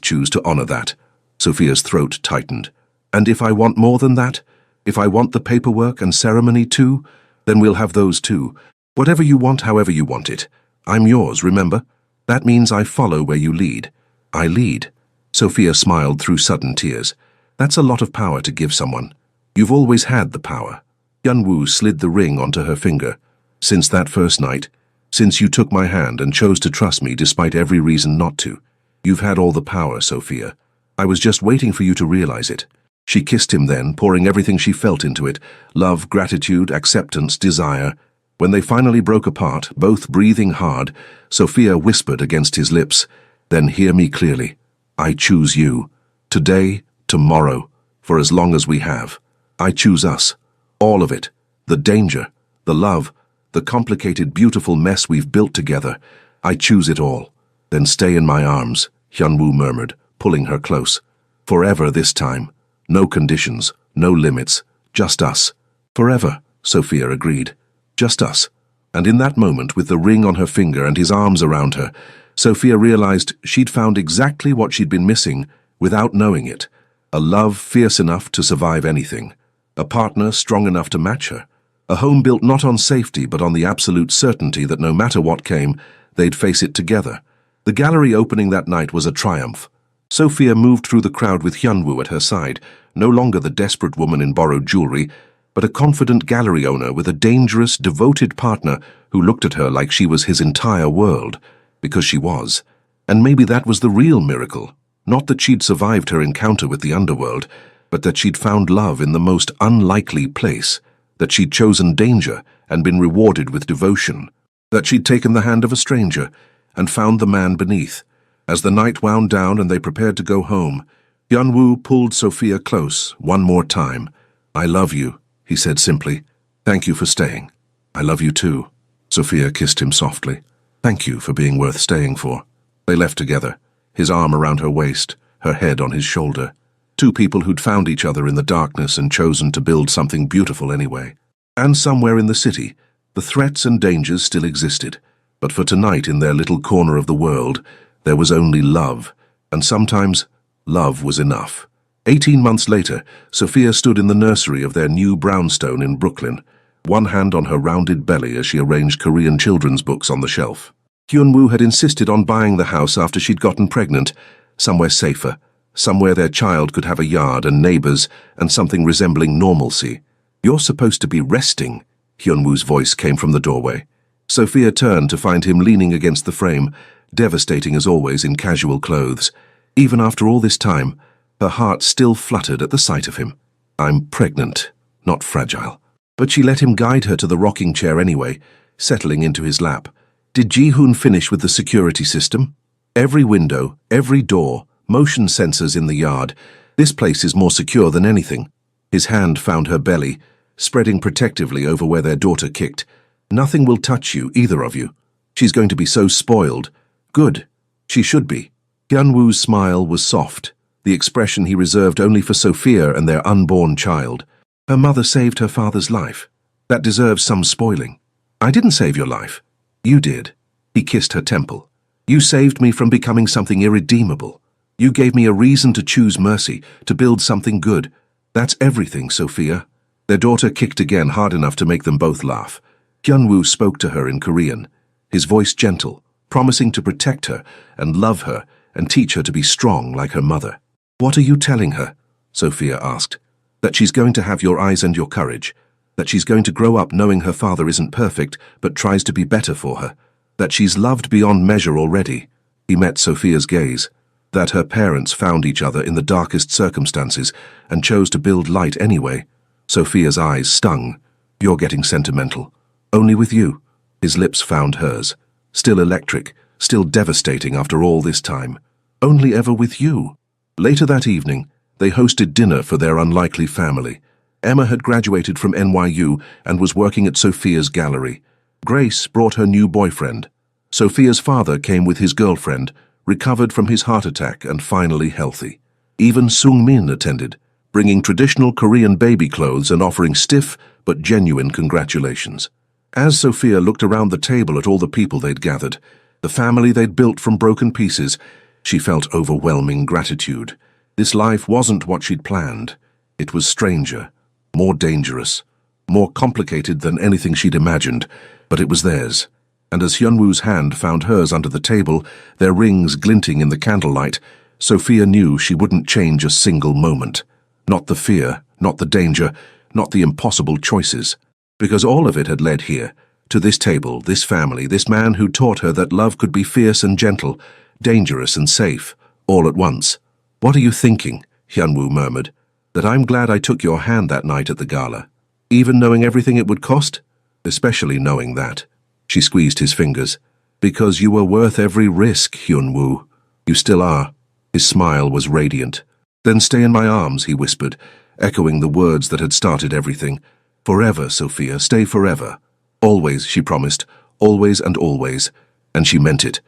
choose to honor that." Sophia's throat tightened. "And if I want more than that? If I want the paperwork and ceremony too? Then we'll have those too. Whatever you want, however you want it. I'm yours, remember? That means I follow where you lead." "I lead." Sophia smiled through sudden tears. "That's a lot of power to give someone. You've always had the power." Hyunwoo slid the ring onto her finger. "Since that first night, since you took my hand and chose to trust me despite every reason not to, you've had all the power, Sophia. I was just waiting for you to realize it." She kissed him then, pouring everything she felt into it, love, gratitude, acceptance, desire. When they finally broke apart, both breathing hard, Sophia whispered against his lips, "Then hear me clearly. I choose you. Today, tomorrow, for as long as we have. I choose us. All of it. The danger, the love, the complicated, beautiful mess we've built together. I choose it all. Then stay in my arms, Hyunwoo murmured, pulling her close. Forever this time. No conditions, no limits, just us. Forever, Sophia agreed. Just us. And in that moment, with the ring on her finger and his arms around her, Sophia realized she'd found exactly what she'd been missing without knowing it. A love fierce enough to survive anything. A partner strong enough to match her. A home built not on safety but on the absolute certainty that no matter what came, they'd face it together. The gallery opening that night was a triumph. Sophia moved through the crowd with Hyunwoo at her side, no longer the desperate woman in borrowed jewelry, but a confident gallery owner with a dangerous, devoted partner who looked at her like she was his entire world, because she was. And maybe that was the real miracle. Not that she'd survived her encounter with the underworld, but that she'd found love in the most unlikely place, that she'd chosen danger and been rewarded with devotion, that she'd taken the hand of a stranger and found the man beneath. As the night wound down and they prepared to go home, Hyunwoo pulled Sophia close one more time. "I love you," he said simply. "Thank you for staying." "I love you too." Sophia kissed him softly. "Thank you for being worth staying for." They left together, his arm around her waist, her head on his shoulder. Two people who'd found each other in the darkness and chosen to build something beautiful anyway. And somewhere in the city, the threats and dangers still existed. But for tonight, in their little corner of the world, there was only love. And sometimes, love was enough. 18 months later, Sophia stood in the nursery of their new brownstone in Brooklyn, one hand on her rounded belly as she arranged Korean children's books on the shelf. Hyunwoo had insisted on buying the house after she'd gotten pregnant, somewhere safer, somewhere their child could have a yard and neighbors and something resembling normalcy. "You're supposed to be resting," Hyunwoo's voice came from the doorway. Sophia turned to find him leaning against the frame, devastating as always in casual clothes. Even after all this time, her heart still fluttered at the sight of him. "I'm pregnant, not fragile." But she let him guide her to the rocking chair anyway, settling into his lap. Did Ji-hoon finish with the security system? Every window, every door, motion sensors in the yard. This place is more secure than anything. His hand found her belly, spreading protectively over where their daughter kicked. "Nothing will touch you, either of you. She's going to be so spoiled." "Good. She should be." Hyunwoo's smile was soft, the expression he reserved only for Sophia and their unborn child. "Her mother saved her father's life. That deserves some spoiling." "I didn't save your life. You did." He kissed her temple. "You saved me from becoming something irredeemable. You gave me a reason to choose mercy, to build something good. That's everything, Sophia." Their daughter kicked again, hard enough to make them both laugh. Hyunwoo spoke to her in Korean, his voice gentle, promising to protect her and love her and teach her to be strong like her mother. "What are you telling her?" Sophia asked. "That she's going to have your eyes and your courage. That she's going to grow up knowing her father isn't perfect but tries to be better for her. That she's loved beyond measure already." He met Sophia's gaze. "That her parents found each other in the darkest circumstances and chose to build light anyway." Sophia's eyes stung. "You're getting sentimental." "Only with you." His lips found hers. Still electric, still devastating after all this time. "Only ever with you." Later that evening, they hosted dinner for their unlikely family. Emma had graduated from NYU and was working at Sophia's gallery. Grace brought her new boyfriend. Sophia's father came with his girlfriend, recovered from his heart attack and finally healthy. Even Sung-min attended, bringing traditional Korean baby clothes and offering stiff but genuine congratulations. As Sophia looked around the table at all the people they'd gathered, the family they'd built from broken pieces, she felt overwhelming gratitude. This life wasn't what she'd planned. It was stranger, more dangerous, more complicated than anything she'd imagined, but it was theirs. And as Hyunwoo's hand found hers under the table, their rings glinting in the candlelight, Sophia knew she wouldn't change a single moment. Not the fear, not the danger, not the impossible choices. Because all of it had led here, to this table, this family, this man who taught her that love could be fierce and gentle, dangerous and safe, all at once. "What are you thinking?" Hyunwoo murmured. "That I'm glad I took your hand that night at the gala. Even knowing everything it would cost? Especially knowing that." She squeezed his fingers. "Because you were worth every risk, Hyunwoo. You still are." His smile was radiant. "Then stay in my arms," he whispered, echoing the words that had started everything. "Forever, Sophia, stay forever." "Always," she promised, "always and always." And she meant it.